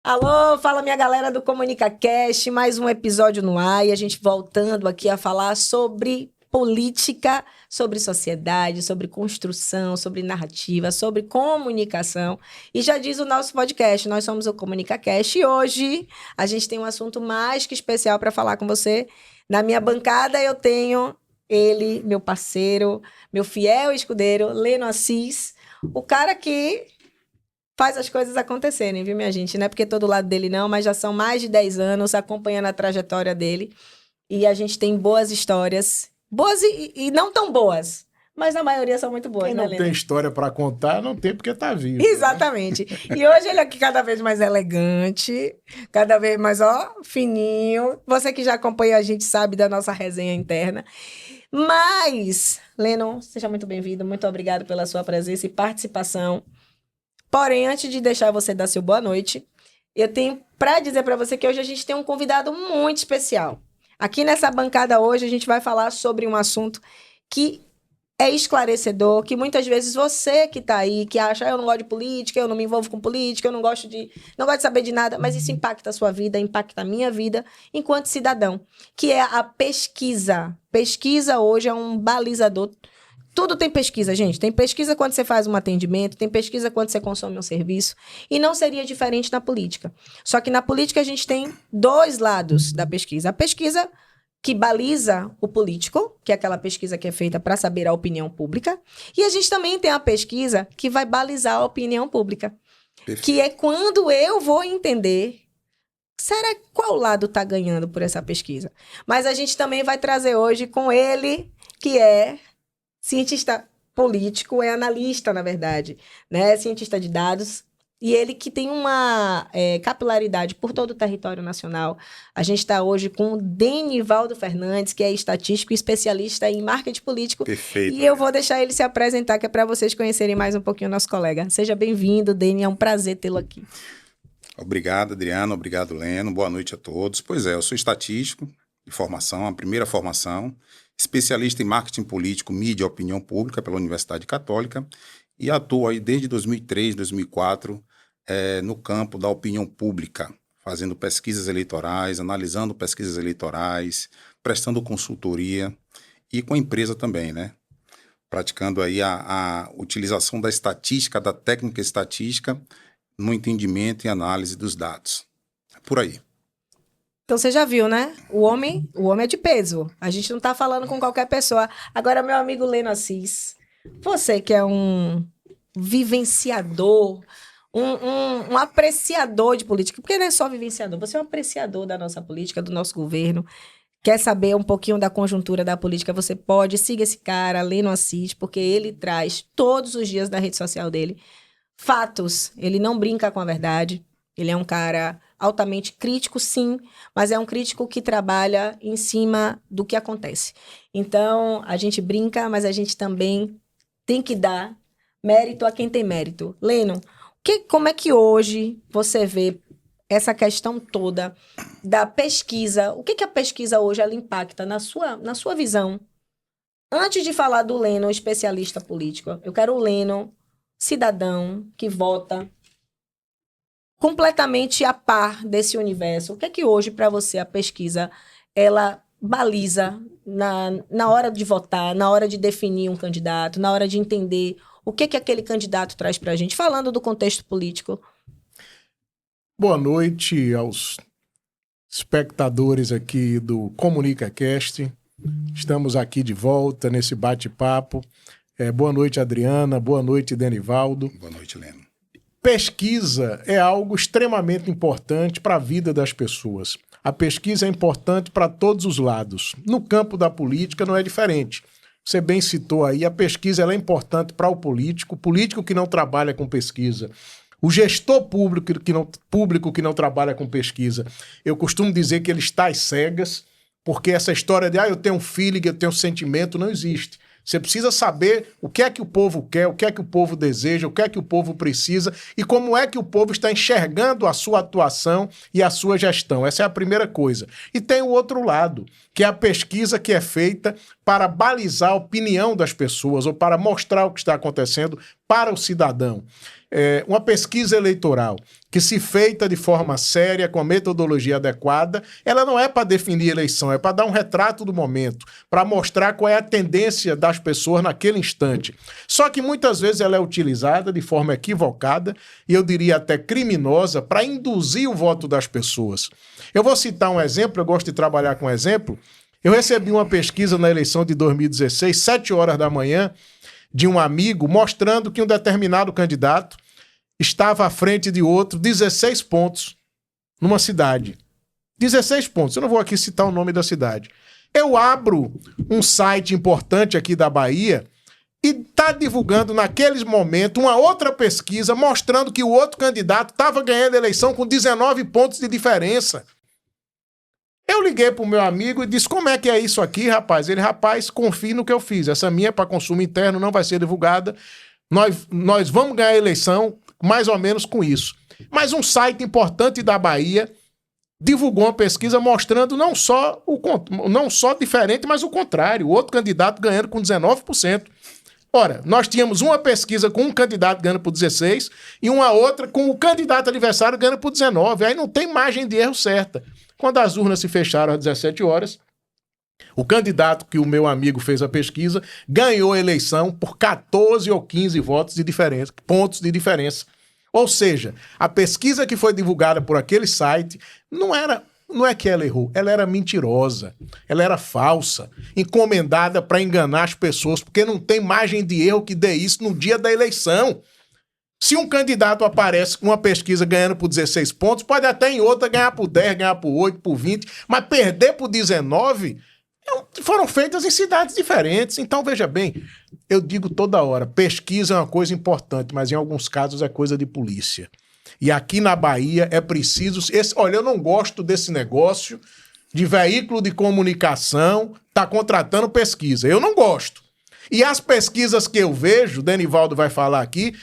Alô, fala minha galera do ComunicaCast, mais um episódio no ar e a gente voltando aqui a falar sobre política, sobre sociedade, sobre construção, sobre narrativa, sobre comunicação. E já diz o nosso podcast, nós somos o ComunicaCast e hoje a gente tem um assunto mais que especial para falar com você. Na minha bancada eu tenho ele, meu parceiro, meu fiel escudeiro, Leno Assis, o cara que faz as coisas acontecerem, viu, minha gente? Não é porque é todo lado dele não, mas já são mais de 10 anos acompanhando a trajetória dele. E a gente tem boas histórias. Boas e não tão boas. Mas na maioria são muito boas, Quem né, não Lena? tem história para contar, não tem porque tá vivo. Exatamente. E hoje ele aqui cada vez mais elegante, cada vez mais, ó, fininho. Você que já acompanha a gente sabe da nossa resenha interna. Mas, Leno, seja muito bem-vindo. Muito obrigado pela sua presença e participação. Porém, antes de deixar você dar seu boa noite, eu tenho para dizer para você que hoje a gente tem um convidado muito especial. Aqui nessa bancada hoje a gente vai falar sobre um assunto que é esclarecedor, que muitas vezes você que está aí, que acha, eu não gosto de política, eu não me envolvo com política, eu não gosto de saber de nada, mas isso impacta a sua vida, impacta a minha vida enquanto cidadão, que é a pesquisa. Pesquisa hoje é um balizador. Tudo tem pesquisa, gente. Tem pesquisa quando você faz um atendimento, tem pesquisa quando você consome um serviço. E não seria diferente na política. Só que na política a gente tem dois lados da pesquisa. A pesquisa que baliza o político, que é aquela pesquisa que é feita para saber a opinião pública. E a gente também tem a pesquisa que vai balizar a opinião pública. Perfeito. Que é quando eu vou entender, será qual lado está ganhando por essa pesquisa? Mas a gente também vai trazer hoje com ele, que é cientista político, é analista, na verdade, né? Cientista de dados. E ele que tem uma capilaridade por todo o território nacional. A gente está hoje com o Denivaldo Fernandes, que é estatístico e especialista em marketing político. Perfeito. E eu vou deixar ele se apresentar, que é para vocês conhecerem mais um pouquinho o nosso colega. Seja bem-vindo, Deni, é um prazer tê-lo aqui. Obrigado, Adriano. Obrigado, Leno. Boa noite a todos. Pois é, eu sou estatístico de formação, a primeira formação, especialista em marketing político, mídia e opinião pública pela Universidade Católica e atuo aí desde 2003, 2004 no campo da opinião pública, fazendo pesquisas eleitorais, analisando pesquisas eleitorais, prestando consultoria e com a empresa também, né? Praticando aí a utilização da estatística, da técnica estatística no entendimento e análise dos dados. É por aí. Então você já viu, né? O homem é de peso. A gente não tá falando com qualquer pessoa. Agora, meu amigo Leno Assis, você que é um vivenciador, um apreciador de política, porque não é só vivenciador, você é um apreciador da nossa política, do nosso governo. Quer saber um pouquinho da conjuntura da política? Você pode, siga esse cara, Leno Assis, porque ele traz todos os dias na rede social dele fatos. Ele não brinca com a verdade. Ele é um cara altamente crítico, sim, mas é um crítico que trabalha em cima do que acontece. Então, a gente brinca, mas a gente também tem que dar mérito a quem tem mérito. Leno, como é que hoje você vê essa questão toda da pesquisa? O que a pesquisa hoje ela impacta na sua visão? Antes de falar do Leno, especialista político, eu quero o Leno, cidadão, que vota completamente a par desse universo. O que é que hoje, para você, a pesquisa, ela baliza na hora de votar, na hora de definir um candidato, na hora de entender o que aquele candidato traz para a gente, falando do contexto político? Boa noite aos espectadores aqui do ComunicaCast. Estamos aqui de volta nesse bate-papo. Boa noite, Adriana. Boa noite, Denivaldo. Boa noite, Leno. Pesquisa é algo extremamente importante para a vida das pessoas. A pesquisa é importante para todos os lados. No campo da política não é diferente. Você bem citou aí, a pesquisa ela é importante para o político que não trabalha com pesquisa. O gestor público que não trabalha com pesquisa. Eu costumo dizer que ele está às cegas, porque essa história de eu tenho um feeling, eu tenho um sentimento, não existe. Você precisa saber o que é que o povo quer, o que é que o povo deseja, o que é que o povo precisa e como é que o povo está enxergando a sua atuação e a sua gestão. Essa é a primeira coisa. E tem o outro lado, que é a pesquisa que é feita para balizar a opinião das pessoas ou para mostrar o que está acontecendo para o cidadão. uma pesquisa eleitoral que, se feita de forma séria, com a metodologia adequada, ela não é para definir eleição, é para dar um retrato do momento, para mostrar qual é a tendência das pessoas naquele instante. Só que muitas vezes ela é utilizada de forma equivocada e eu diria até criminosa para induzir o voto das pessoas. Eu vou citar um exemplo, eu gosto de trabalhar com exemplo. Eu recebi uma pesquisa na eleição de 2016, 7 horas da manhã, de um amigo, mostrando que um determinado candidato estava à frente de outro 16 pontos numa cidade. 16 pontos. Eu não vou aqui citar o nome da cidade. Eu abro um site importante aqui da Bahia e está divulgando naqueles momentos uma outra pesquisa mostrando que o outro candidato estava ganhando a eleição com 19 pontos de diferença. Eu liguei pro meu amigo e disse, como é que é isso aqui, rapaz? Ele, rapaz, confie no que eu fiz. Essa minha é para consumo interno, não vai ser divulgada. Nós vamos ganhar a eleição mais ou menos com isso. Mas um site importante da Bahia divulgou uma pesquisa mostrando não só diferente, mas o contrário. O outro candidato ganhando com 19%. Ora, nós tínhamos uma pesquisa com um candidato ganhando por 16% e uma outra com o candidato adversário ganhando por 19%. Aí não tem margem de erro certa. Quando as urnas se fecharam às 17 horas, o candidato que o meu amigo fez a pesquisa ganhou a eleição por 14 ou 15 votos de diferença, pontos de diferença. Ou seja, a pesquisa que foi divulgada por aquele site não é que ela errou, ela era mentirosa, ela era falsa, encomendada para enganar as pessoas, porque não tem margem de erro que dê isso no dia da eleição. Se um candidato aparece com uma pesquisa ganhando por 16 pontos, pode até em outra ganhar por 10, ganhar por 8, por 20, mas perder por 19 foram feitas em cidades diferentes. Então, veja bem, eu digo toda hora, pesquisa é uma coisa importante, mas em alguns casos é coisa de polícia. E aqui na Bahia é preciso... Olha, eu não gosto desse negócio de veículo de comunicação tá contratando pesquisa. Eu não gosto. E as pesquisas que eu vejo, o Denivaldo vai falar aqui,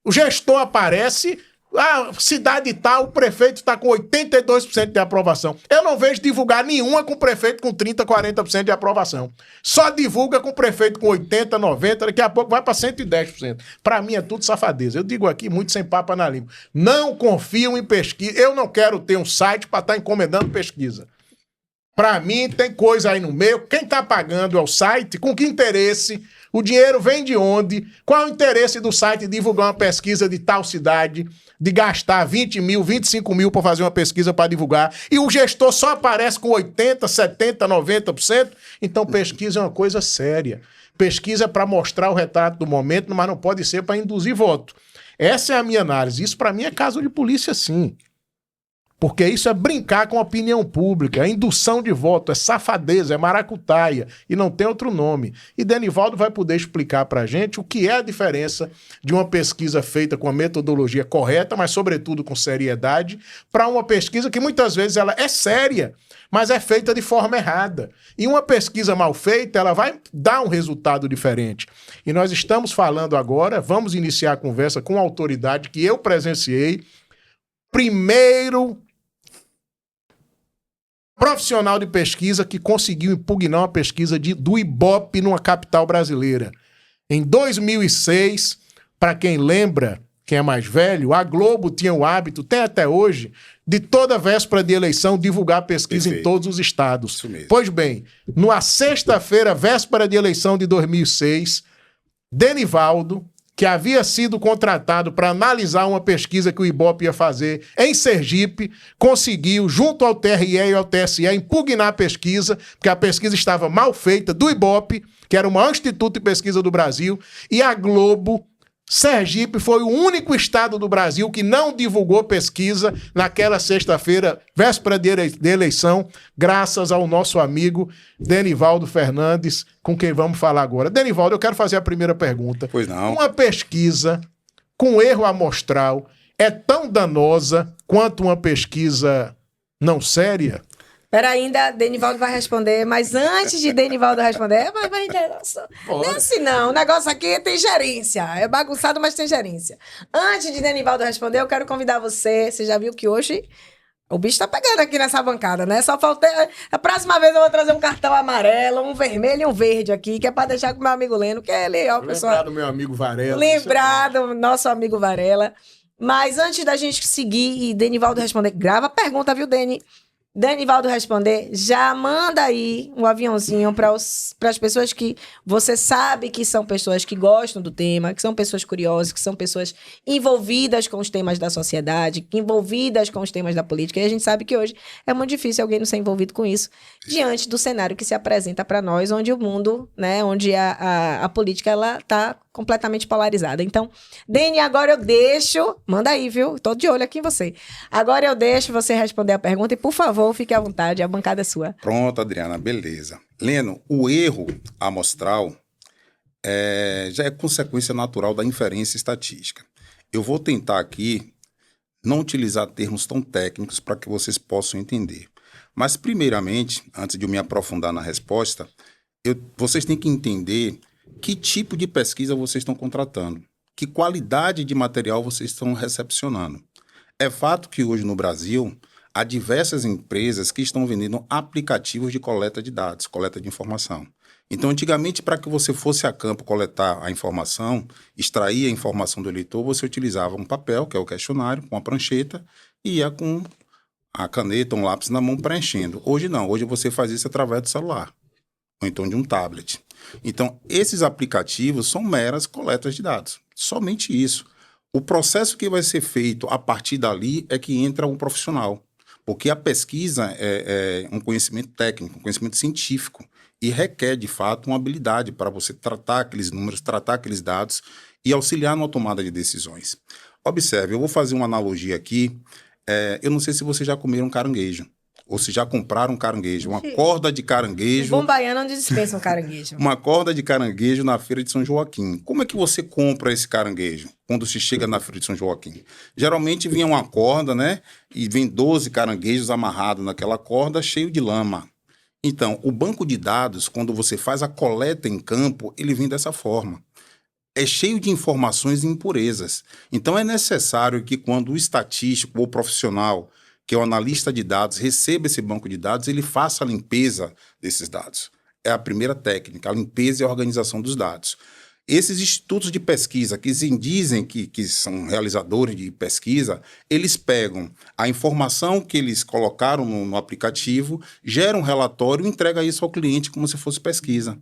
o gestor aparece, cidade tal, o prefeito está com 82% de aprovação. Eu não vejo divulgar nenhuma com o prefeito com 30%, 40% de aprovação. Só divulga com o prefeito com 80%, 90%, daqui a pouco vai para 110%. Para mim é tudo safadeza. Eu digo aqui muito sem papo na língua. Não confio em pesquisa. Eu não quero ter um site para estar encomendando pesquisa. Para mim tem coisa aí no meio. Quem está pagando é o site, com que interesse... O dinheiro vem de onde? Qual é o interesse do site divulgar uma pesquisa de tal cidade, de gastar 20 mil, 25 mil para fazer uma pesquisa para divulgar, e o gestor só aparece com 80%, 70%, 90%? Então pesquisa é uma coisa séria. Pesquisa é para mostrar o retrato do momento, mas não pode ser para induzir voto. Essa é a minha análise. Isso para mim é caso de polícia, sim. Porque isso é brincar com a opinião pública, é indução de voto, é safadeza, é maracutaia, e não tem outro nome. E Denivaldo vai poder explicar para a gente o que é a diferença de uma pesquisa feita com a metodologia correta, mas sobretudo com seriedade, para uma pesquisa que muitas vezes ela é séria, mas é feita de forma errada. E uma pesquisa mal feita, ela vai dar um resultado diferente. E nós estamos falando agora, vamos iniciar a conversa com a autoridade que eu presenciei, primeiro profissional de pesquisa que conseguiu impugnar uma pesquisa do Ibope numa capital brasileira. Em 2006, para quem lembra, quem é mais velho, a Globo tinha o hábito, tem até hoje, de toda véspera de eleição divulgar pesquisa em todos os estados. Isso mesmo. Pois bem, numa sexta-feira, véspera de eleição de 2006, Denivaldo, que havia sido contratado para analisar uma pesquisa que o Ibope ia fazer em Sergipe, conseguiu, junto ao TRE e ao TSE, impugnar a pesquisa, porque a pesquisa estava mal feita, do Ibope, que era o maior instituto de pesquisa do Brasil, e a Globo, Sergipe foi o único estado do Brasil que não divulgou pesquisa naquela sexta-feira, véspera de eleição, graças ao nosso amigo Denivaldo Fernandes, com quem vamos falar agora. Denivaldo, eu quero fazer a primeira pergunta. Pois não. Uma pesquisa com erro amostral é tão danosa quanto uma pesquisa não séria? Pera, ainda, Denivaldo vai responder, mas antes de Denivaldo responder, não é assim não, o negócio aqui tem gerência, é bagunçado, mas tem gerência. Antes de Denivaldo responder, eu quero convidar você já viu que hoje O bicho tá pegando aqui nessa bancada, né? Só faltei. A próxima vez eu vou trazer um cartão amarelo, um vermelho e um verde aqui, que é pra deixar com o meu amigo Leno, que é ele, ó, pessoal. Lembrar do meu amigo Varela. Lembrado, nosso amigo Varela. Mas antes da gente seguir e Denivaldo responder, grava a pergunta, viu, Deni? Denivaldo responder, já manda aí um aviãozinho para as pessoas que você sabe que são pessoas que gostam do tema, que são pessoas curiosas, que são pessoas envolvidas com os temas da sociedade, envolvidas com os temas da política. E a gente sabe que hoje é muito difícil alguém não ser envolvido com isso, diante do cenário que se apresenta para nós, onde o mundo, né, onde a política, ela tá completamente polarizada. Então, Deni, agora eu deixo... Manda aí, viu? Tô de olho aqui em você. Agora eu deixo você responder a pergunta e, por favor, fique à vontade, a bancada é sua. Pronto, Adriana, beleza. Leno, o erro amostral já é consequência natural da inferência estatística. Eu vou tentar aqui não utilizar termos tão técnicos para que vocês possam entender. Mas, primeiramente, antes de eu me aprofundar na resposta, vocês têm que entender que tipo de pesquisa vocês estão contratando, que qualidade de material vocês estão recepcionando. É fato que hoje no Brasil há diversas empresas que estão vendendo aplicativos de coleta de dados, coleta de informação. Então, antigamente, para que você fosse a campo coletar a informação, extrair a informação do eleitor, você utilizava um papel, que é o questionário, com a prancheta, e ia com a caneta, um lápis na mão preenchendo. Hoje não, hoje você faz isso através do celular, ou então de um tablet. Então, esses aplicativos são meras coletas de dados. Somente isso. O processo que vai ser feito a partir dali é que entra um profissional. Porque a pesquisa é um conhecimento técnico, um conhecimento científico. E requer, de fato, uma habilidade para você tratar aqueles números, tratar aqueles dados e auxiliar na tomada de decisões. Observe, eu vou fazer uma analogia aqui. Eu não sei se vocês já comeram caranguejo. Ou se já compraram caranguejo, uma corda de caranguejo... Bom baiano onde dispensa um caranguejo. Uma corda de caranguejo na Feira de São Joaquim. Como é que você compra esse caranguejo quando se chega na Feira de São Joaquim? Geralmente vinha uma corda, né? E vem 12 caranguejos amarrados naquela corda, cheio de lama. Então, o banco de dados, quando você faz a coleta em campo, ele vem dessa forma. É cheio de informações e impurezas. Então, é necessário que quando o estatístico ou profissional, que é o analista de dados, receba esse banco de dados, ele faça a limpeza desses dados. É a primeira técnica, a limpeza e a organização dos dados. Esses institutos de pesquisa que dizem que são realizadores de pesquisa, eles pegam a informação que eles colocaram no aplicativo, geram um relatório e entregam isso ao cliente como se fosse pesquisa.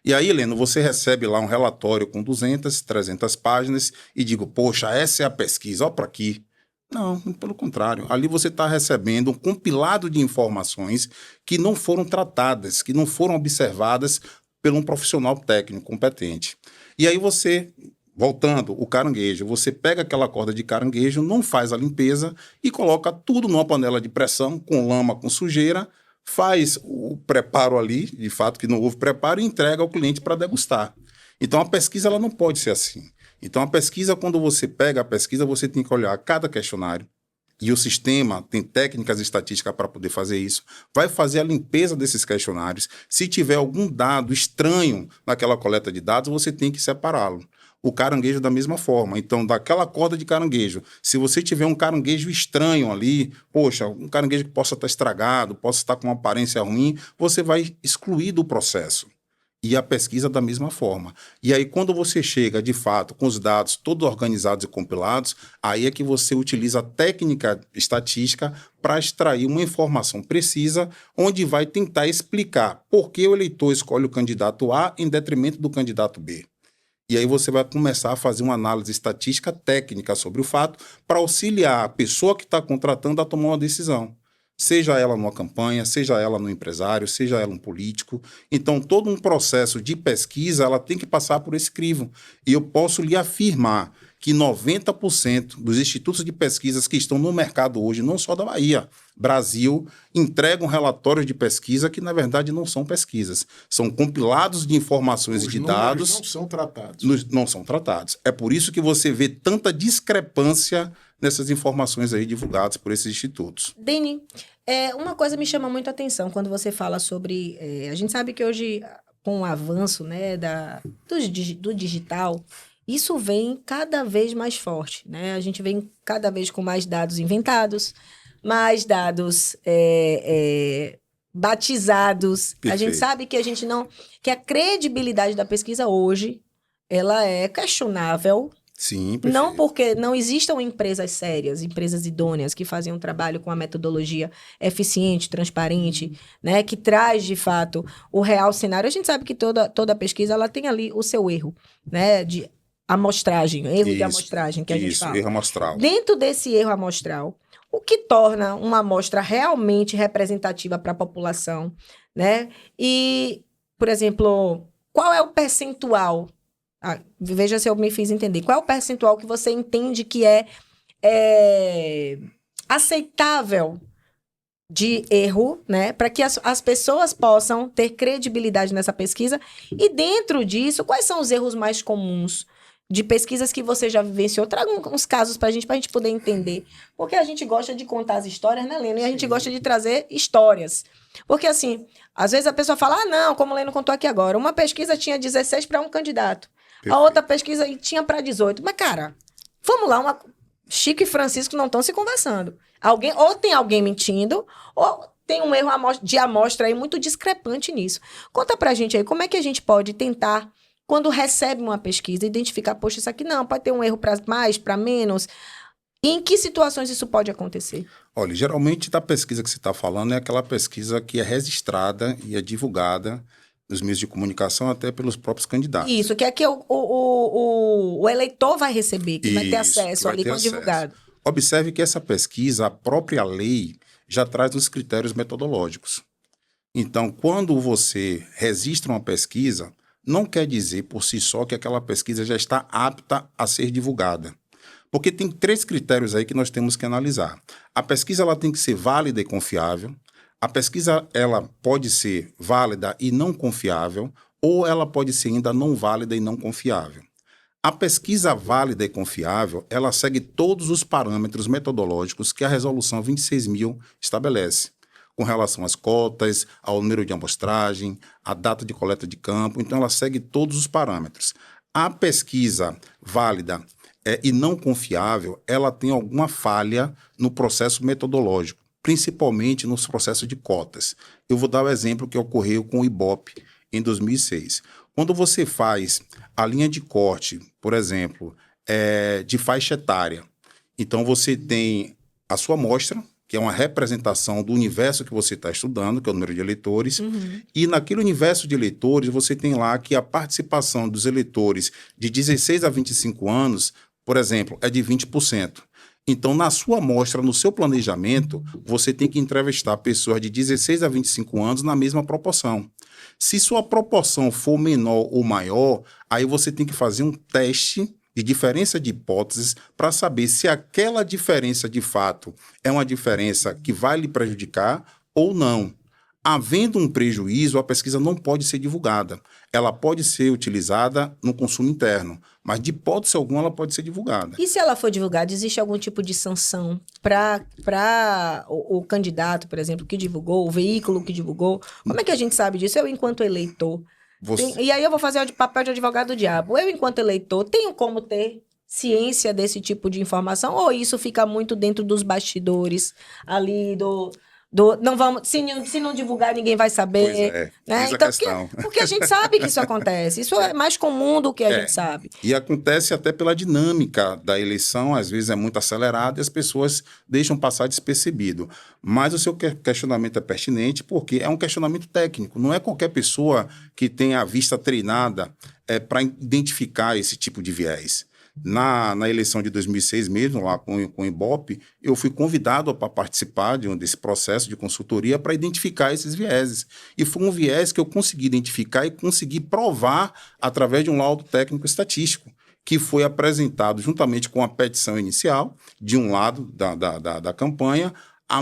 E aí, Heleno, você recebe lá um relatório com 200, 300 páginas e digo, poxa, essa é a pesquisa, ó para aqui. Não, pelo contrário. Ali você está recebendo um compilado de informações que não foram tratadas, que não foram observadas por um profissional técnico competente. E aí você, voltando, o caranguejo, você pega aquela corda de caranguejo, não faz a limpeza e coloca tudo numa panela de pressão, com lama, com sujeira, faz o preparo ali, de fato que não houve preparo, e entrega ao cliente para degustar. Então a pesquisa ela não pode ser assim. Então, a pesquisa, quando você pega a pesquisa, você tem que olhar cada questionário e o sistema tem técnicas estatísticas para poder fazer isso, vai fazer a limpeza desses questionários. Se tiver algum dado estranho naquela coleta de dados, você tem que separá-lo. O caranguejo da mesma forma. Então, daquela corda de caranguejo, se você tiver um caranguejo estranho ali, poxa, um caranguejo que possa estar estragado, possa estar com uma aparência ruim, você vai excluir do processo. E a pesquisa da mesma forma. E aí, quando você chega, de fato, com os dados todos organizados e compilados, aí é que você utiliza a técnica estatística para extrair uma informação precisa, onde vai tentar explicar por que o eleitor escolhe o candidato A em detrimento do candidato B. E aí você vai começar a fazer uma análise estatística técnica sobre o fato para auxiliar a pessoa que está contratando a tomar uma decisão. Seja ela numa campanha, seja ela no empresário, seja ela um político. Então, todo um processo de pesquisa, ela tem que passar por esse crivo. E eu posso lhe afirmar que 90% dos institutos de pesquisas que estão no mercado hoje, não só da Bahia, Brasil, entregam relatórios de pesquisa que, na verdade, não são pesquisas. São compilados de informações e de dados. Não são tratados. Não são tratados. É por isso que você vê tanta discrepância nessas informações aí divulgadas por esses institutos. Deni, uma coisa me chama muito a atenção quando você fala sobre... a gente sabe que hoje, com o avanço, né, do digital, isso vem cada vez mais forte, né? A gente vem cada vez com mais dados inventados, mais dados batizados. A gente Perfeito. sabe que que a credibilidade da pesquisa hoje, ela é questionável. Sim, Não perfeito. porque não existam empresas sérias, empresas idôneas que fazem um trabalho com a metodologia eficiente, transparente, né, que traz de fato o real cenário. A gente sabe que toda pesquisa ela tem ali o seu erro, né, de amostragem, erro de Isso, amostragem que a gente fala. erro amostral. Dentro desse erro amostral, o que torna uma amostra realmente representativa para a população, né? E, por exemplo, qual é o percentual? Veja se eu me fiz entender. Qual é o percentual que você entende que é aceitável de erro, né? Para que as pessoas possam ter credibilidade nessa pesquisa. E dentro disso, quais são os erros mais comuns de pesquisas que você já vivenciou? Traga uns casos para a gente poder entender. Porque a gente gosta de contar as histórias, né, Leno? E a gente gosta de trazer histórias. Porque, assim, às vezes a pessoa fala, não, como o Leno contou aqui agora, uma pesquisa tinha 16 para um candidato. Perfeito. A outra pesquisa tinha para 18. Mas, cara, vamos lá, Chico e Francisco não estão se conversando. Ou tem alguém mentindo, ou tem um erro de amostra aí muito discrepante nisso. Conta pra gente aí, como é que a gente pode tentar, quando recebe uma pesquisa, identificar, poxa, isso aqui não, pode ter um erro para mais, para menos. E em que situações isso pode acontecer? Olha, geralmente da pesquisa que você está falando é aquela pesquisa que é registrada e é divulgada nos meios de comunicação até pelos próprios candidatos. Isso, que é que o eleitor vai receber, que vai ter Isso, acesso que vai ali ter quando acesso. divulgado. Observe que essa pesquisa, a própria lei, já traz os critérios metodológicos. Então, quando você registra uma pesquisa, não quer dizer por si só que aquela pesquisa já está apta a ser divulgada. Porque tem 3 critérios aí que nós temos que analisar. A pesquisa ela tem que ser válida e confiável. A pesquisa ela pode ser válida e não confiável, ou ela pode ser ainda não válida e não confiável. A pesquisa válida e confiável, ela segue todos os parâmetros metodológicos que a Resolução 26.000 estabelece, com relação às cotas, ao número de amostragem, à data de coleta de campo. Então, ela segue todos os parâmetros. A pesquisa válida e não confiável, ela tem alguma falha no processo metodológico, principalmente nos processos de cotas. Eu vou dar o exemplo que ocorreu com o Ibope em 2006. Quando você faz a linha de corte, por exemplo, de faixa etária, então você tem a sua amostra, que é uma representação do universo que você está estudando, que é o número de eleitores, e naquele universo de eleitores você tem lá que a participação dos eleitores de 16 a 25 anos, por exemplo, é de 20%. Então, na sua amostra, no seu planejamento, você tem que entrevistar pessoas de 16 a 25 anos na mesma proporção. Se sua proporção for menor ou maior, aí você tem que fazer um teste de diferença de hipóteses para saber se aquela diferença de fato é uma diferença que vai lhe prejudicar ou não. Havendo um prejuízo, a pesquisa não pode ser divulgada. Ela pode ser utilizada no consumo interno, mas de hipótese alguma ela pode ser divulgada. E se ela for divulgada, existe algum tipo de sanção para o candidato, por exemplo, que divulgou, o veículo que divulgou? Como é que a gente sabe disso? Eu, enquanto eleitor... E aí eu vou fazer o papel de advogado do diabo. Eu, enquanto eleitor, tenho como ter ciência desse tipo de informação? Ou isso fica muito dentro dos bastidores ali não vamos, se não divulgar, ninguém vai saber. Pois é, né? eis a Então, questão. porque a gente sabe que isso acontece. Isso é mais comum do que a gente sabe. E acontece até pela dinâmica da eleição, às vezes é muito acelerada e as pessoas deixam passar despercebido. Mas o seu questionamento é pertinente porque é um questionamento técnico. Não é qualquer pessoa que tenha a vista treinada para identificar esse tipo de viés. Na eleição de 2006 mesmo, lá com o Ibope, eu fui convidado para participar desse processo de consultoria para identificar esses vieses. E foi um viés que eu consegui identificar e consegui provar através de um laudo técnico estatístico, que foi apresentado juntamente com a petição inicial, de um lado da campanha,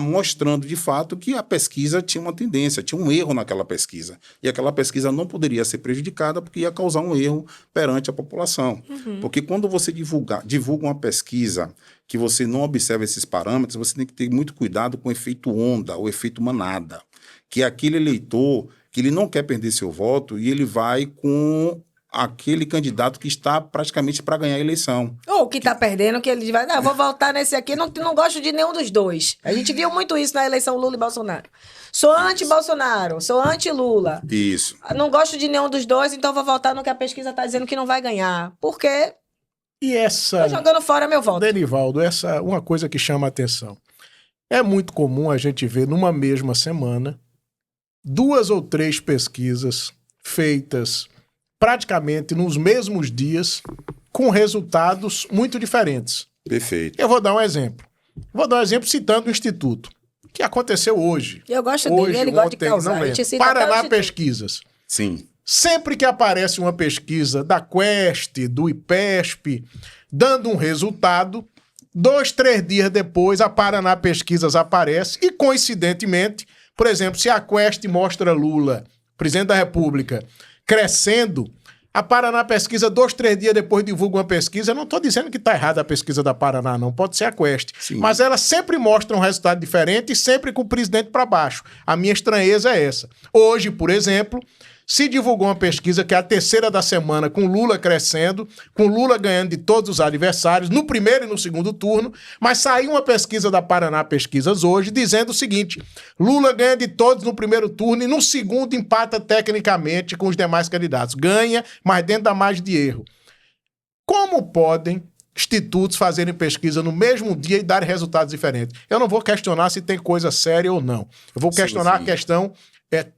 mostrando de fato que a pesquisa tinha uma tendência, tinha um erro naquela pesquisa. E aquela pesquisa não poderia ser prejudicada porque ia causar um erro perante a população. Porque quando você divulga uma pesquisa que você não observa esses parâmetros, você tem que ter muito cuidado com o efeito onda, o efeito manada. Que é aquele eleitor que ele não quer perder seu voto e ele vai com aquele candidato que está praticamente para ganhar a eleição. Ou que tá perdendo, que ele vai, não, vou votar nesse aqui, não gosto de nenhum dos dois. A gente viu muito isso na eleição Lula e Bolsonaro. Sou anti-Bolsonaro, sou anti-Lula. Isso. Não gosto de nenhum dos dois, então vou votar no que a pesquisa tá dizendo que não vai ganhar. Por quê? E essa... Tô jogando fora meu voto. Denivaldo, essa é uma coisa que chama a atenção. É muito comum a gente ver numa mesma semana 2 ou 3 pesquisas feitas praticamente nos mesmos dias com resultados muito diferentes. Perfeito. Eu vou dar um exemplo. Vou dar um exemplo citando o Instituto, que aconteceu hoje. Eu gosto dele, ele gosta de causar. A gente cita até o Paraná Instituto. Pesquisas. Sim. Sempre que aparece uma pesquisa da Quest, do IPESP, dando um resultado, 2, 3 dias depois a Paraná Pesquisas aparece e, coincidentemente, por exemplo, se a Quest mostra Lula, presidente da República, crescendo, a Paraná Pesquisa, 2, 3 dias depois divulga uma pesquisa. Eu não estou dizendo que está errada a pesquisa da Paraná, não. Pode ser a Quest. Sim. Mas ela sempre mostra um resultado diferente e sempre com o presidente para baixo. A minha estranheza é essa. Hoje, por exemplo, se divulgou uma pesquisa que é a terceira da semana, com Lula crescendo, com Lula ganhando de todos os adversários, no primeiro e no segundo turno, mas saiu uma pesquisa da Paraná Pesquisas hoje, dizendo o seguinte: Lula ganha de todos no primeiro turno e no segundo empata tecnicamente com os demais candidatos. Ganha, mas dentro da margem de erro. Como podem institutos fazerem pesquisa no mesmo dia e darem resultados diferentes? Eu não vou questionar se tem coisa séria ou não. Eu vou questionar a questão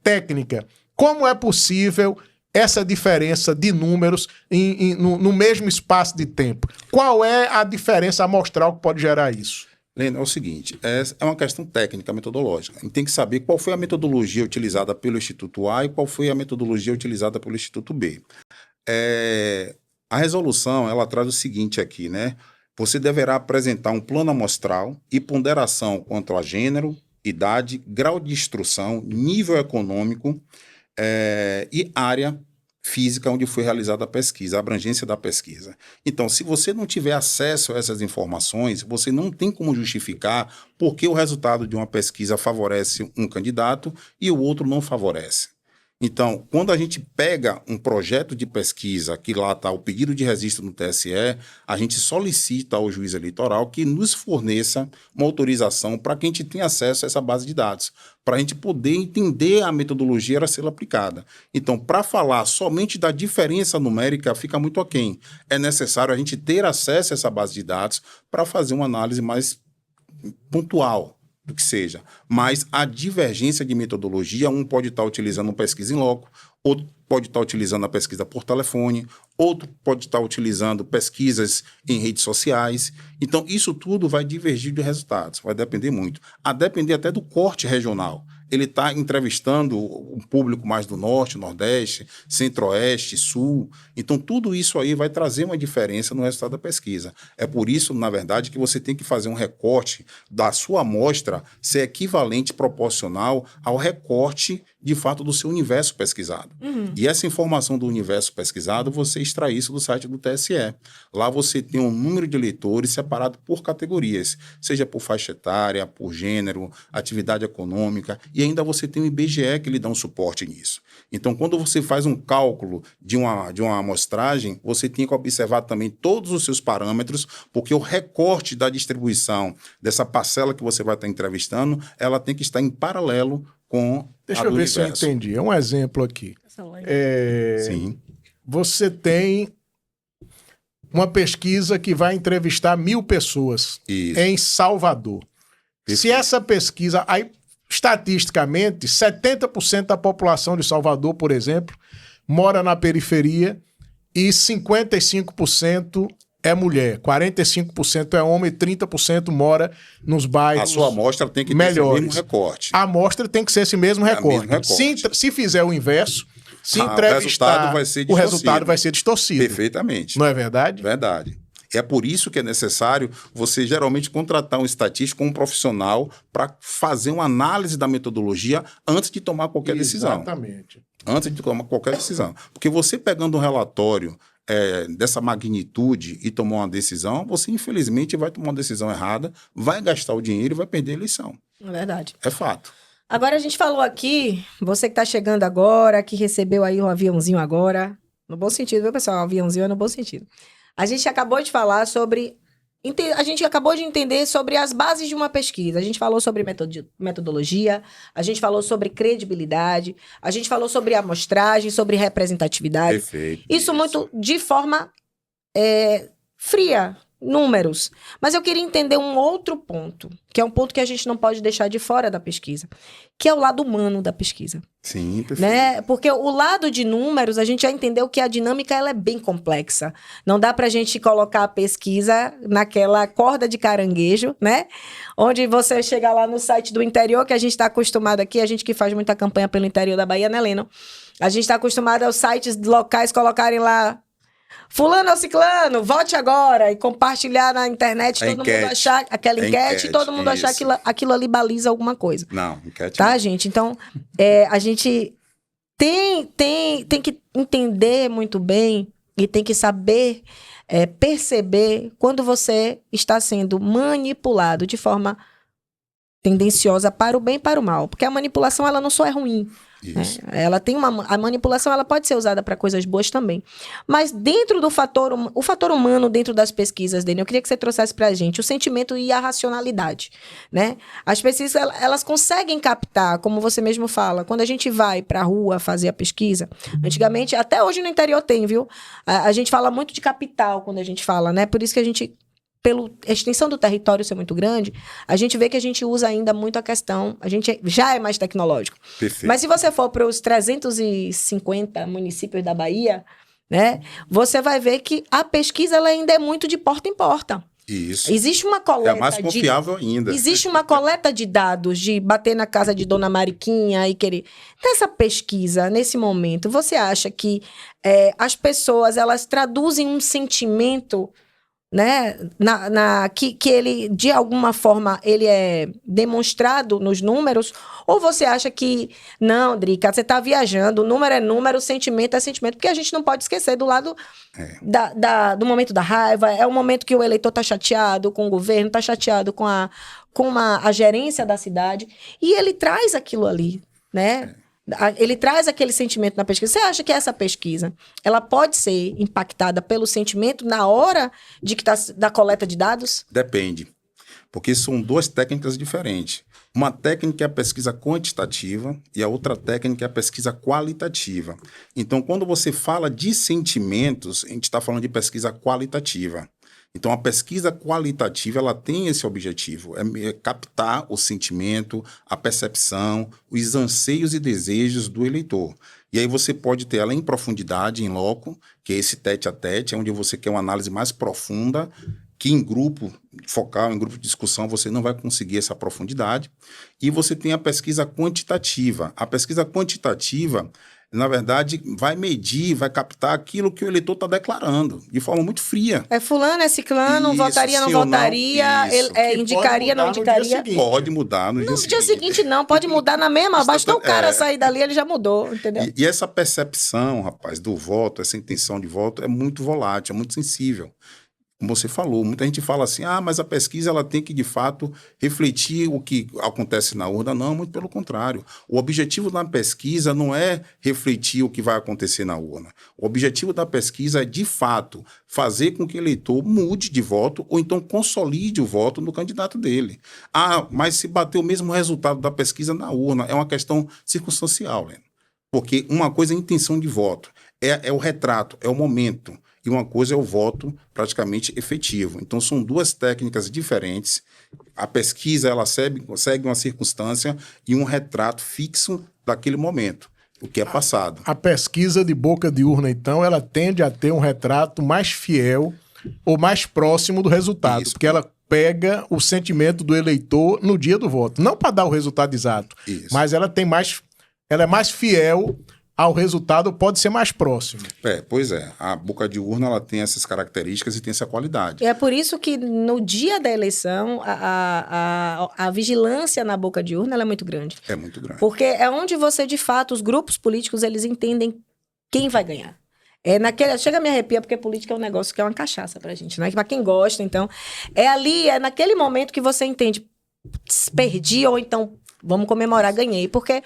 técnica. Como é possível essa diferença de números no mesmo espaço de tempo? Qual é a diferença amostral que pode gerar isso? Lênin, é o seguinte, é uma questão técnica, metodológica. A gente tem que saber qual foi a metodologia utilizada pelo Instituto A e qual foi a metodologia utilizada pelo Instituto B. A resolução, ela traz o seguinte aqui, né? Você deverá apresentar um plano amostral e ponderação quanto a gênero, idade, grau de instrução, nível econômico, e área física onde foi realizada a pesquisa, a abrangência da pesquisa. Então, se você não tiver acesso a essas informações, você não tem como justificar por que o resultado de uma pesquisa favorece um candidato e o outro não favorece. Então, quando a gente pega um projeto de pesquisa, que lá está o pedido de registro no TSE, a gente solicita ao juiz eleitoral que nos forneça uma autorização para que a gente tenha acesso a essa base de dados, para a gente poder entender a metodologia a ser aplicada. Então, para falar somente da diferença numérica, fica muito aquém. É necessário a gente ter acesso a essa base de dados para fazer uma análise mais pontual do que seja, mas a divergência de metodologia, um pode estar utilizando uma pesquisa em loco, outro pode estar utilizando a pesquisa por telefone, outro pode estar utilizando pesquisas em redes sociais. Então, isso tudo vai divergir de resultados, vai depender muito. A depender até do corte regional. Ele está entrevistando um público mais do norte, nordeste, centro-oeste, sul. Então, tudo isso aí vai trazer uma diferença no resultado da pesquisa. É por isso, na verdade, que você tem que fazer um recorte da sua amostra ser equivalente, proporcional ao recorte, de fato, do seu universo pesquisado. E essa informação do universo pesquisado, você extrai isso do site do TSE. Lá você tem um número de eleitores separado por categorias, seja por faixa etária, por gênero, atividade econômica, e ainda você tem o IBGE que lhe dá um suporte nisso. Então, quando você faz um cálculo de uma amostragem, você tem que observar também todos os seus parâmetros, porque o recorte da distribuição dessa parcela que você vai estar entrevistando, ela tem que estar em paralelo com Deixa a eu do ver se eu universo. entendi. É um exemplo aqui. Sim. Você tem uma pesquisa que vai entrevistar 1.000 pessoas Isso. em Salvador. Se Perfeito. essa pesquisa... Aí, estatisticamente, 70% da população de Salvador, por exemplo, mora na periferia e 55% é mulher, 45% é homem e 30% mora nos bairros A sua amostra tem que ter melhores. esse mesmo recorte. A amostra tem que ser esse mesmo recorte. mesmo recorte. Se fizer o inverso, se O entrevistar, resultado vai ser o distorcido. resultado vai ser distorcido. Perfeitamente. Não é verdade? Verdade. É por isso que é necessário você geralmente contratar um estatístico, um profissional, para fazer uma análise da metodologia antes de tomar qualquer decisão. Exatamente. Antes de tomar qualquer decisão. Porque você pegando um relatório dessa magnitude e tomar uma decisão, você infelizmente vai tomar uma decisão errada, vai gastar o dinheiro e vai perder a eleição. É verdade. É fato. Agora a gente falou aqui, você que está chegando agora, que recebeu aí um aviãozinho agora, No bom sentido, viu, pessoal? Aviãozinho é no bom sentido. A gente acabou de falar sobre... A gente acabou de entender sobre as bases de uma pesquisa. A gente falou sobre metodologia, a gente falou sobre credibilidade, a gente falou sobre amostragem, sobre representatividade. Perfeito. Isso muito de forma fria, números. Mas eu queria entender um outro ponto, que é um ponto que a gente não pode deixar de fora da pesquisa, que é o lado humano da pesquisa. Sim, perfeito. Né? Porque o lado de números, a gente já entendeu que a dinâmica ela é bem complexa. Não dá pra gente colocar a pesquisa naquela corda de caranguejo, né? Onde você chega lá no site do interior, que a gente está acostumado aqui, a gente que faz muita campanha pelo interior da Bahia, né, Leno? A gente está acostumado aos sites locais colocarem lá fulano ou ciclano, vote agora, e compartilhar na internet, todo mundo achar aquela enquete, todo mundo achar que aquilo ali baliza alguma coisa. Não, enquete tá, não. gente? Então, a gente tem que entender muito bem e tem que saber perceber quando você está sendo manipulado de forma tendenciosa para o bem e para o mal. Porque a manipulação, ela não só é ruim. Isso. Ela tem a manipulação, ela pode ser usada para coisas boas também. Mas dentro do o fator humano dentro das pesquisas dele, eu queria que você trouxesse para a gente o sentimento e a racionalidade, né? As pesquisas, elas conseguem captar, como você mesmo fala, quando a gente vai para a rua fazer a pesquisa, antigamente, até hoje no interior tem, viu? A gente fala muito de capital quando a gente fala, né? Por isso que a gente, pela extensão do território ser muito grande, a gente vê que a gente usa ainda muito a questão, a gente já é mais tecnológico. Perfeito. Mas se você for para os 350 municípios da Bahia, né, você vai ver que a pesquisa ela ainda é muito de porta em porta. Isso. Existe uma coleta É mais confiável ainda. Existe uma coleta de dados, de bater na casa de Dona Mariquinha e querer... Nessa pesquisa, nesse momento, você acha que as pessoas, elas traduzem um sentimento, né, que ele, de alguma forma, ele é demonstrado nos números, ou você acha que, não, Drica, você está viajando, o número é número, o sentimento é sentimento, porque a gente não pode esquecer do lado do momento da raiva, é o momento que o eleitor está chateado com o governo, está chateado com a gerência da cidade, e ele traz aquilo ali, né? Ele traz aquele sentimento na pesquisa. Você acha que essa pesquisa, ela pode ser impactada pelo sentimento na hora da coleta de dados? Depende, porque são duas técnicas diferentes. Uma técnica é a pesquisa quantitativa e a outra técnica é a pesquisa qualitativa. Então, quando você fala de sentimentos, a gente está falando de pesquisa qualitativa. Então, a pesquisa qualitativa, ela tem esse objetivo, é captar o sentimento, a percepção, os anseios e desejos do eleitor. E aí você pode ter ela em profundidade, em loco, que é esse tete-a-tete, onde você quer uma análise mais profunda, que em grupo focal, em grupo de discussão, você não vai conseguir essa profundidade. E você tem a pesquisa quantitativa. A pesquisa quantitativa, na verdade, vai medir, vai captar aquilo que o eleitor está declarando, de forma muito fria. É fulano, é ciclano, Isso, votaria, não votaria, indicaria, não indicaria. Pode mudar no dia seguinte. No dia seguinte não, pode mudar na mesma, bastou o cara sair dali, ele já mudou, entendeu? E essa percepção, rapaz, do voto, essa intenção de voto é muito volátil, é muito sensível. Como você falou, muita gente fala assim, mas a pesquisa ela tem que, de fato, refletir o que acontece na urna. Não, muito pelo contrário. O objetivo da pesquisa não é refletir o que vai acontecer na urna. O objetivo da pesquisa é, de fato, fazer com que o eleitor mude de voto ou então consolide o voto no candidato dele. Mas se bater o mesmo resultado da pesquisa na urna, é uma questão circunstancial, Leno. Porque uma coisa é a intenção de voto, é o retrato, é o momento. E uma coisa é o voto praticamente efetivo. Então, são duas técnicas diferentes. A pesquisa, ela segue uma circunstância e um retrato fixo daquele momento, o que é passado. A pesquisa de boca de urna, então, ela tende a ter um retrato mais fiel ou mais próximo do resultado, Isso. porque ela pega o sentimento do eleitor no dia do voto. Não para dar o resultado exato, Isso. mas ela é mais fiel ao resultado, pode ser mais próximo. Pois é. A boca de urna ela tem essas características e tem essa qualidade. E é por isso que no dia da eleição, a vigilância na boca de urna ela é muito grande. É muito grande. Porque é onde você, de fato, os grupos políticos, eles entendem quem vai ganhar. Chega a me arrepiar, porque política é um negócio que é uma cachaça pra gente, né? Pra quem gosta, então... É naquele momento que você entende, perdi, ou então, vamos comemorar, ganhei. Porque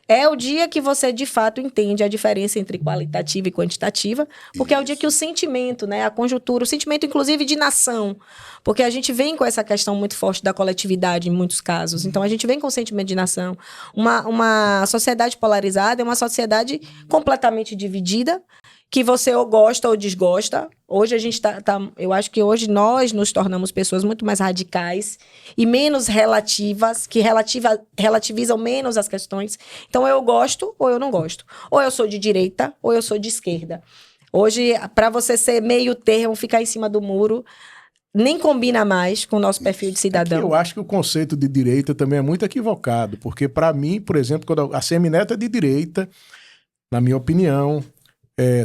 é o dia que você, de fato, entende a diferença entre qualitativa e quantitativa, porque é o dia que o sentimento, né, a conjuntura, o sentimento, inclusive, de nação, porque a gente vem com essa questão muito forte da coletividade em muitos casos. Então, a gente vem com o sentimento de nação. Uma sociedade polarizada é uma sociedade completamente dividida, que você ou gosta ou desgosta. Hoje a gente eu acho que hoje nós nos tornamos pessoas muito mais radicais e menos relativas, que relativizam menos as questões. Então, eu gosto ou eu não gosto. Ou eu sou de direita ou eu sou de esquerda. Hoje, para você ser meio termo, ficar em cima do muro, nem combina mais com o nosso perfil de cidadão. Eu acho que o conceito de direita também é muito equivocado, porque para mim, por exemplo, quando a Semineto é de direita, na minha opinião,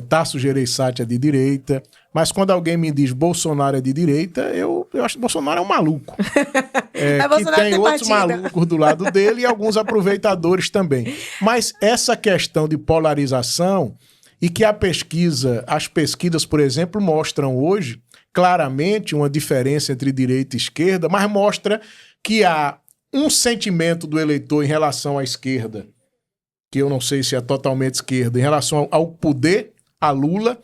Tasso Gereissati é de direita, mas quando alguém me diz Bolsonaro é de direita, eu acho que Bolsonaro é um maluco. Que tem outros malucos do lado dele e alguns aproveitadores também. Mas essa questão de polarização e que as pesquisas, por exemplo, mostram hoje claramente uma diferença entre direita e esquerda, mas mostra que há um sentimento do eleitor em relação à esquerda, que eu não sei se é totalmente esquerda, em relação ao poder, a Lula,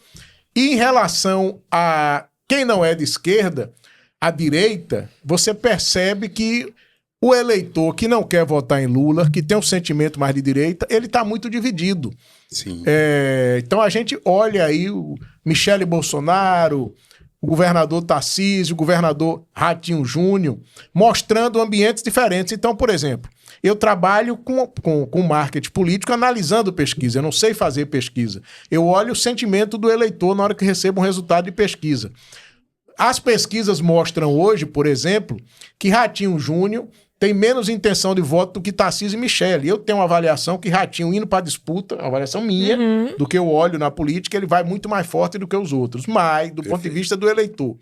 e em relação a quem não é de esquerda, a direita, você percebe que o eleitor que não quer votar em Lula, que tem um sentimento mais de direita, ele está muito dividido. Sim. Então a gente olha aí o Michele Bolsonaro, o governador Tarcísio, o governador Ratinho Júnior, mostrando ambientes diferentes. Então, por exemplo, eu trabalho com marketing político analisando pesquisa. Eu não sei fazer pesquisa. Eu olho o sentimento do eleitor na hora que recebo um resultado de pesquisa. As pesquisas mostram hoje, por exemplo, que Ratinho Júnior tem menos intenção de voto do que Tarcísio e Michele. Eu tenho uma avaliação que Ratinho indo para a disputa, uma avaliação minha, do que eu olho na política, ele vai muito mais forte do que os outros, mas do ponto de vista do eleitor.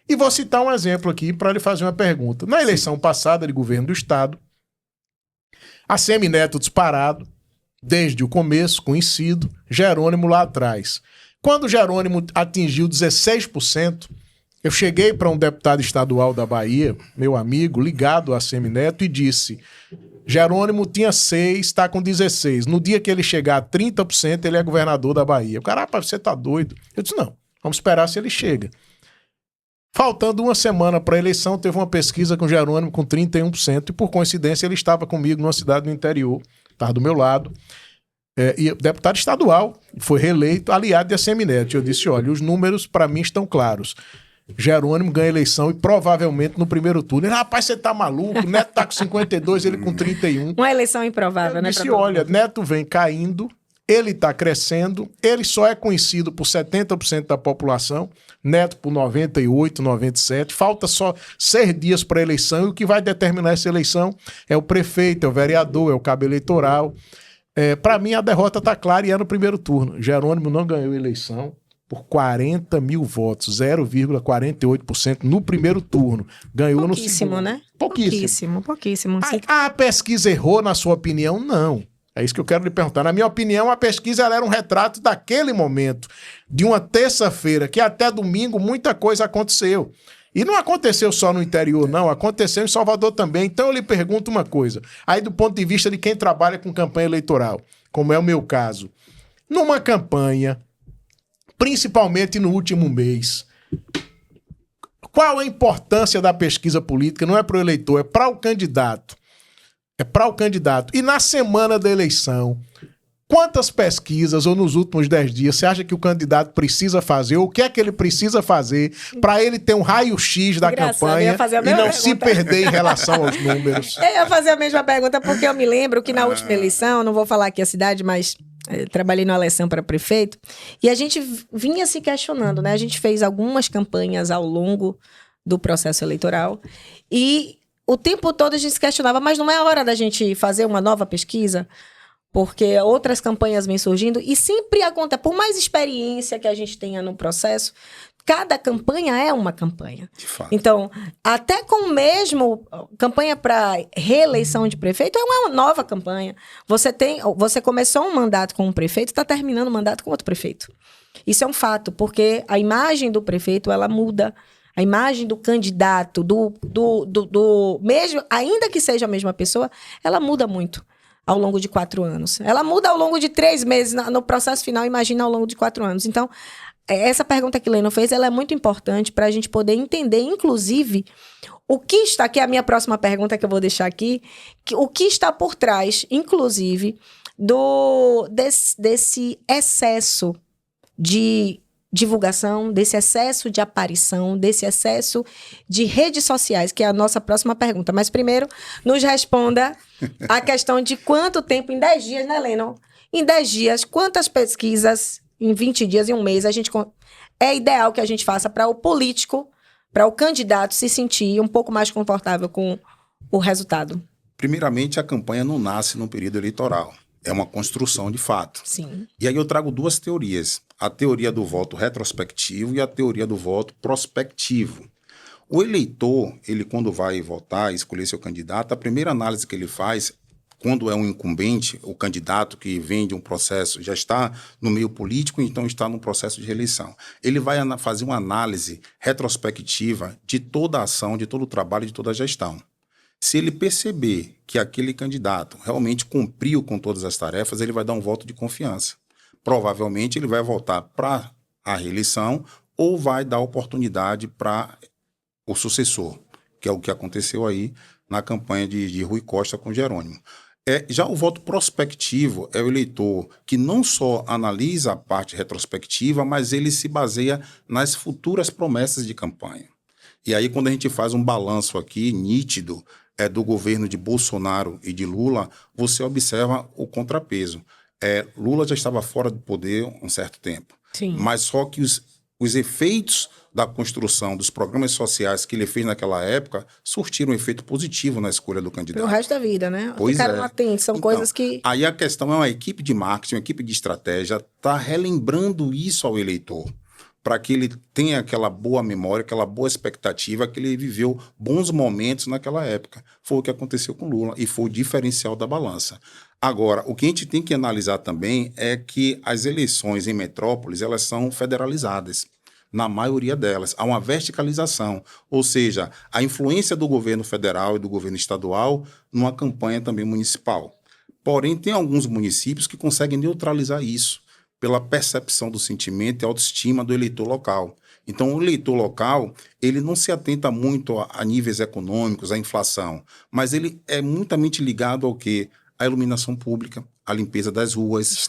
E vou citar um exemplo aqui para lhe fazer uma pergunta. Na eleição passada de governo do Estado, a Semineto disparado, desde o começo, conhecido, Jerônimo lá atrás. Quando Jerônimo atingiu 16%, eu cheguei para um deputado estadual da Bahia, meu amigo, ligado a Semineto, e disse: Jerônimo tinha 6, está com 16. No dia que ele chegar a 30%, ele é governador da Bahia. O cara, rapaz, você tá doido? Eu disse: não, vamos esperar se ele chega. Faltando uma semana para a eleição, teve uma pesquisa com Jerônimo com 31%, e por coincidência ele estava comigo numa cidade do interior, estava do meu lado, e deputado estadual, foi reeleito, aliado de Semineto. Eu disse: olha, os números para mim estão claros. Jerônimo ganha a eleição e provavelmente no primeiro turno. Ele: rapaz, você tá maluco? Neto tá com 52, ele com 31. Uma eleição improvável, né? Eu disse: olha, Neto vem caindo, ele tá crescendo, ele só é conhecido por 70% da população, Neto por 98, 97, falta só 6 dias para a eleição, e o que vai determinar essa eleição é o prefeito, é o vereador, é o cabo eleitoral. Para mim a derrota tá clara e é no primeiro turno. Jerônimo não ganhou a eleição por 40 mil votos, 0,48% no primeiro turno. Ganhou no segundo. Pouquíssimo, né? Pouquíssimo. A pesquisa errou, na sua opinião? Não. É isso que eu quero lhe perguntar. Na minha opinião, a pesquisa ela era um retrato daquele momento, de uma terça-feira, que até domingo muita coisa aconteceu. E não aconteceu só no interior, não. Aconteceu em Salvador também. Então eu lhe pergunto uma coisa. Aí do ponto de vista de quem trabalha com campanha eleitoral, como é o meu caso. Numa campanha, principalmente no último mês, qual a importância da pesquisa política? Não é para o eleitor, é para o candidato. É para o candidato. E na semana da eleição, quantas pesquisas, ou nos últimos 10 dias, você acha que o candidato precisa fazer? Ou o que é que ele precisa fazer para ele ter um raio-x da campanha e não se perder em relação aos números? Eu ia fazer a mesma pergunta, porque eu me lembro que na última eleição, não vou falar aqui a cidade, mas trabalhei na eleição para prefeito, e a gente vinha se questionando, né? A gente fez algumas campanhas ao longo do processo eleitoral, e o tempo todo a gente se questionava, mas não é hora da gente fazer uma nova pesquisa? Porque outras campanhas vêm surgindo e sempre acontece, por mais experiência que a gente tenha no processo, cada campanha é uma campanha. De fato. Então, até com o mesmo campanha para reeleição de prefeito, é uma nova campanha. Você começou um mandato com um prefeito, está terminando o mandato com outro prefeito. Isso é um fato, porque a imagem do prefeito, ela muda. A imagem do candidato, mesmo, ainda que seja a mesma pessoa, ela muda muito. ao longo de 4 anos. Ela muda ao longo de 3 meses no processo final, imagina ao longo de 4 anos. Então, essa pergunta que Leno fez, ela é muito importante para a gente poder entender, inclusive, o que está aqui, a minha próxima pergunta que eu vou deixar aqui, o que está por trás, inclusive, desse excesso de divulgação, desse excesso de aparição, desse excesso de redes sociais, que é a nossa próxima pergunta. Mas primeiro, nos responda a questão de quanto tempo, em 10 dias, né, Leno? Em 10 dias, quantas pesquisas, em 20 dias, em um mês, é ideal que a gente faça para o político, para o candidato se sentir um pouco mais confortável com o resultado? Primeiramente, a campanha não nasce num período eleitoral. É uma construção de fato. Sim. E aí eu trago 2 teorias. A teoria do voto retrospectivo e a teoria do voto prospectivo. O eleitor, ele quando vai votar, escolher seu candidato, a primeira análise que ele faz, quando é um incumbente, o candidato que vem de um processo, já está no meio político, então está no processo de reeleição. Ele vai fazer uma análise retrospectiva de toda a ação, de todo o trabalho, de toda a gestão. Se ele perceber que aquele candidato realmente cumpriu com todas as tarefas, ele vai dar um voto de confiança. Provavelmente ele vai votar para a reeleição ou vai dar oportunidade para o sucessor, que é o que aconteceu aí na campanha de Rui Costa com Jerônimo. Já o voto prospectivo é o eleitor que não só analisa a parte retrospectiva, mas ele se baseia nas futuras promessas de campanha. E aí, quando a gente faz um balanço aqui nítido do governo de Bolsonaro e de Lula, você observa o contrapeso. Lula já estava fora do poder há um certo tempo. Sim. Mas só que os efeitos da construção dos programas sociais que ele fez naquela época surtiram um efeito positivo na escolha do candidato. Pro resto da vida, né? Pois Ficaram atentos, são então, coisas que... Aí a questão é uma equipe de marketing, uma equipe de estratégia, está relembrando isso ao eleitor, para que ele tenha aquela boa memória, aquela boa expectativa, que ele viveu bons momentos naquela época. Foi o que aconteceu com Lula e foi o diferencial da balança. Agora, o que a gente tem que analisar também é que as eleições em metrópoles, elas são federalizadas. Na maioria delas, há uma verticalização, ou seja, a influência do governo federal e do governo estadual numa campanha também municipal. Porém, tem alguns municípios que conseguem neutralizar isso pela percepção do sentimento e autoestima do eleitor local. Então, o eleitor local, ele não se atenta muito a níveis econômicos, à inflação, mas ele é muitamente ligado ao quê? A iluminação pública, a limpeza das ruas,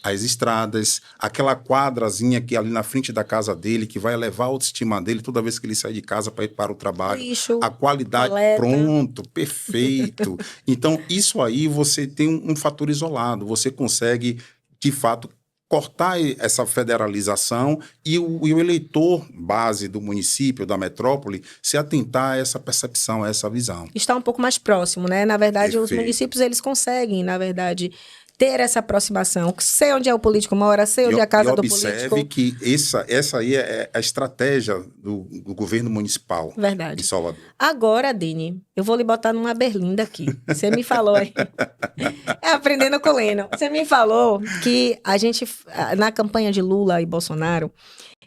as estradas, aquela quadrazinha que ali na frente da casa dele, que vai elevar a autoestima dele toda vez que ele sai de casa para ir para o trabalho. Lixo, a qualidade, coleta. Pronto, perfeito. Então, isso aí você tem um fator isolado, você consegue, de fato, cortar essa federalização e o eleitor base do município, da metrópole, se atentar a essa percepção, a essa visão. Está um pouco mais próximo, né? Na verdade, Perfeito. Os municípios, eles conseguem, na verdade, ter essa aproximação. Sei onde é o político mora, sei onde é a casa do político. Observe que essa aí é a estratégia do governo municipal. Verdade. Em Salvador. Agora, Dini, eu vou lhe botar numa berlinda aqui. Você me falou aí. Aprendendo com o Leno. Você me falou que a gente, na campanha de Lula e Bolsonaro,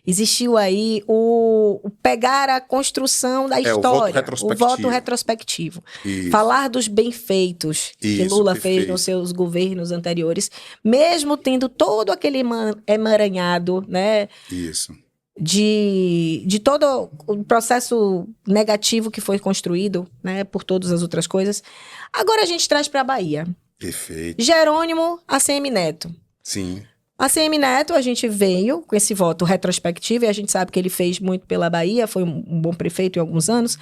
existiu aí o pegar a construção da história, o voto retrospectivo. Isso. Falar dos bem-feitos que Lula fez nos seus governos anteriores, mesmo tendo todo aquele emaranhado, né? Isso. De todo o processo negativo que foi construído, né, por todas as outras coisas. Agora a gente traz para a Bahia. Perfeito. Jerônimo, ACM Neto. Sim. ACM Neto, a gente veio com esse voto retrospectivo e a gente sabe que ele fez muito pela Bahia, foi um bom prefeito em alguns anos.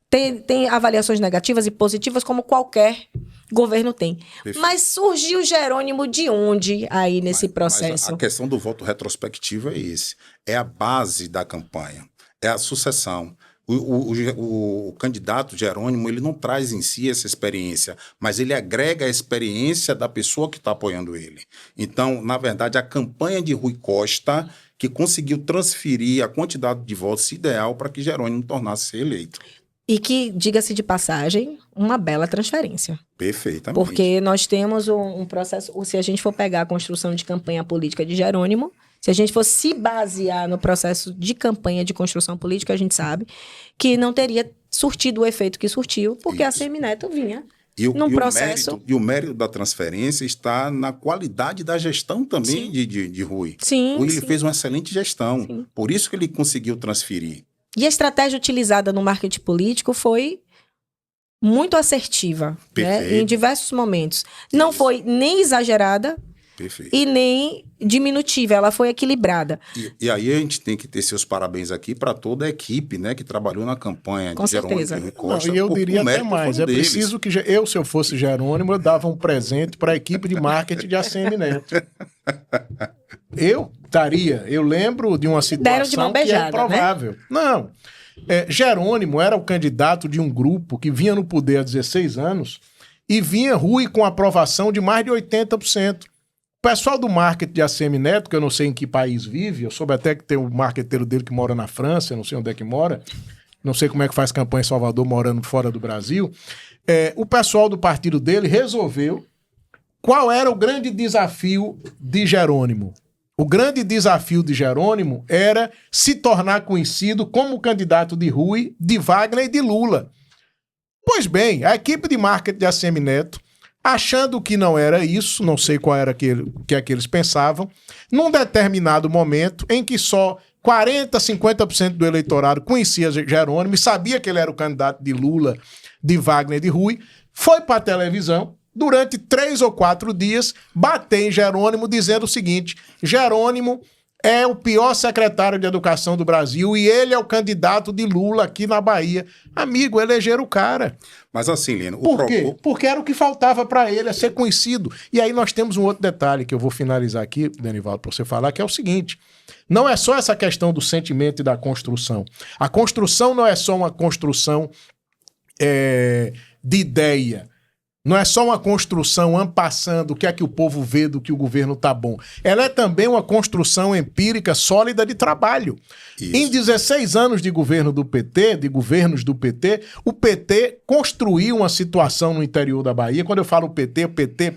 Tem avaliações negativas e positivas, como qualquer governo tem. Perfeito. Mas surgiu Jerônimo de onde aí nesse processo? Mas a questão do voto retrospectivo é esse. É a base da campanha. É a sucessão. O candidato Jerônimo, ele não traz em si essa experiência, mas ele agrega a experiência da pessoa que está apoiando ele. Então, na verdade, a campanha de Rui Costa que conseguiu transferir a quantidade de votos ideal para que Jerônimo tornasse eleito. E que, diga-se de passagem, uma bela transferência. Perfeitamente. Porque nós temos um processo, se a gente for pegar a construção de campanha política de Jerônimo, se a gente for se basear no processo de campanha de construção política, a gente sabe que não teria surtido o efeito que surtiu, porque a ACM Neto vinha num processo. E o mérito da transferência está na qualidade da gestão também de Rui. Sim, Rui ele fez uma excelente gestão. Sim. Por isso que ele conseguiu transferir. E a estratégia utilizada no marketing político foi muito assertiva, né? Em diversos momentos. Não foi nem exagerada e nem diminutiva, ela foi equilibrada. E aí a gente tem que ter seus parabéns aqui para toda a equipe, né, que trabalhou na campanha com de Jerônimo certeza. Costa. Não, e eu diria até mais, é preciso que se eu fosse Jerônimo, eu dava um presente para a equipe de marketing de ACM Neto. Eu lembro de uma situação de mão beijada, que é provável. Né? Não, Jerônimo era o candidato de um grupo que vinha no poder há 16 anos e vinha Rui com aprovação de mais de 80%. O pessoal do marketing de ACM Neto, que eu não sei em que país vive, eu soube até que tem um marqueteiro dele que mora na França, eu não sei onde é que mora, não sei como é que faz campanha em Salvador morando fora do Brasil. O pessoal do partido dele resolveu qual era o grande desafio de Jerônimo. O grande desafio de Jerônimo era se tornar conhecido como candidato de Rui, de Wagner e de Lula. Pois bem, a equipe de marketing de ACM Neto, achando que não era isso, não sei qual era o que é que eles pensavam, num determinado momento em que só 40%, 50% do eleitorado conhecia Jerônimo e sabia que ele era o candidato de Lula, de Wagner e de Rui, foi para a televisão, durante 3 ou 4 dias, bater em Jerônimo dizendo o seguinte: Jerônimo é o pior secretário de educação do Brasil e ele é o candidato de Lula aqui na Bahia. Amigo, elegeram o cara. Mas assim, Lino... Por quê? Porque era o que faltava para ele, é ser conhecido. E aí nós temos um outro detalhe que eu vou finalizar aqui, Denivaldo, para você falar, que é o seguinte: não é só essa questão do sentimento e da construção. A construção não é só uma construção de ideia. Não é só uma construção ampassando o que é que o povo vê do que o governo tá bom. Ela é também uma construção empírica sólida de trabalho. Isso. Em 16 anos de governo do PT, de governos do PT, o PT construiu uma situação no interior da Bahia. Quando eu falo PT,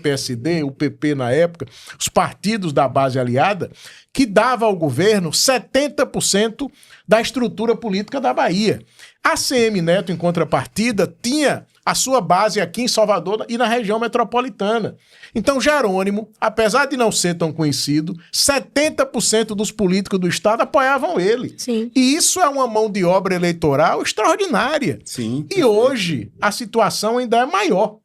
PSD, o PP na época, os partidos da base aliada, que dava ao governo 70% da estrutura política da Bahia. A ACM Neto, em contrapartida, tinha a sua base aqui em Salvador e na região metropolitana. Então, Jerônimo, apesar de não ser tão conhecido, 70% dos políticos do estado apoiavam ele. Sim. E isso é uma mão de obra eleitoral extraordinária. Sim. E hoje, a situação ainda é maior.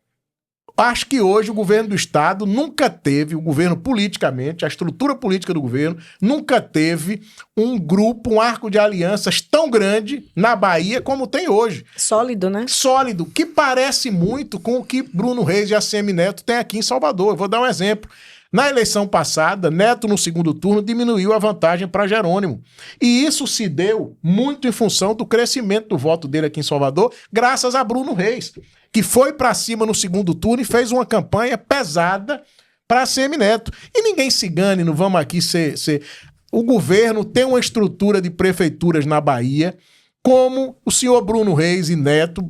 Acho que hoje o governo do estado nunca teve, o governo politicamente, a estrutura política do governo, nunca teve um grupo, um arco de alianças tão grande na Bahia como tem hoje. Sólido, né? Sólido, que parece muito com o que Bruno Reis e ACM Neto têm aqui em Salvador. Eu vou dar um exemplo. Na eleição passada, Neto, no segundo turno, diminuiu a vantagem para Jerônimo. E isso se deu muito em função do crescimento do voto dele aqui em Salvador, graças a Bruno Reis, que foi para cima no segundo turno e fez uma campanha pesada para a ACM Neto. E ninguém se engane, não vamos aqui ser... O governo tem uma estrutura de prefeituras na Bahia, como o senhor Bruno Reis e Neto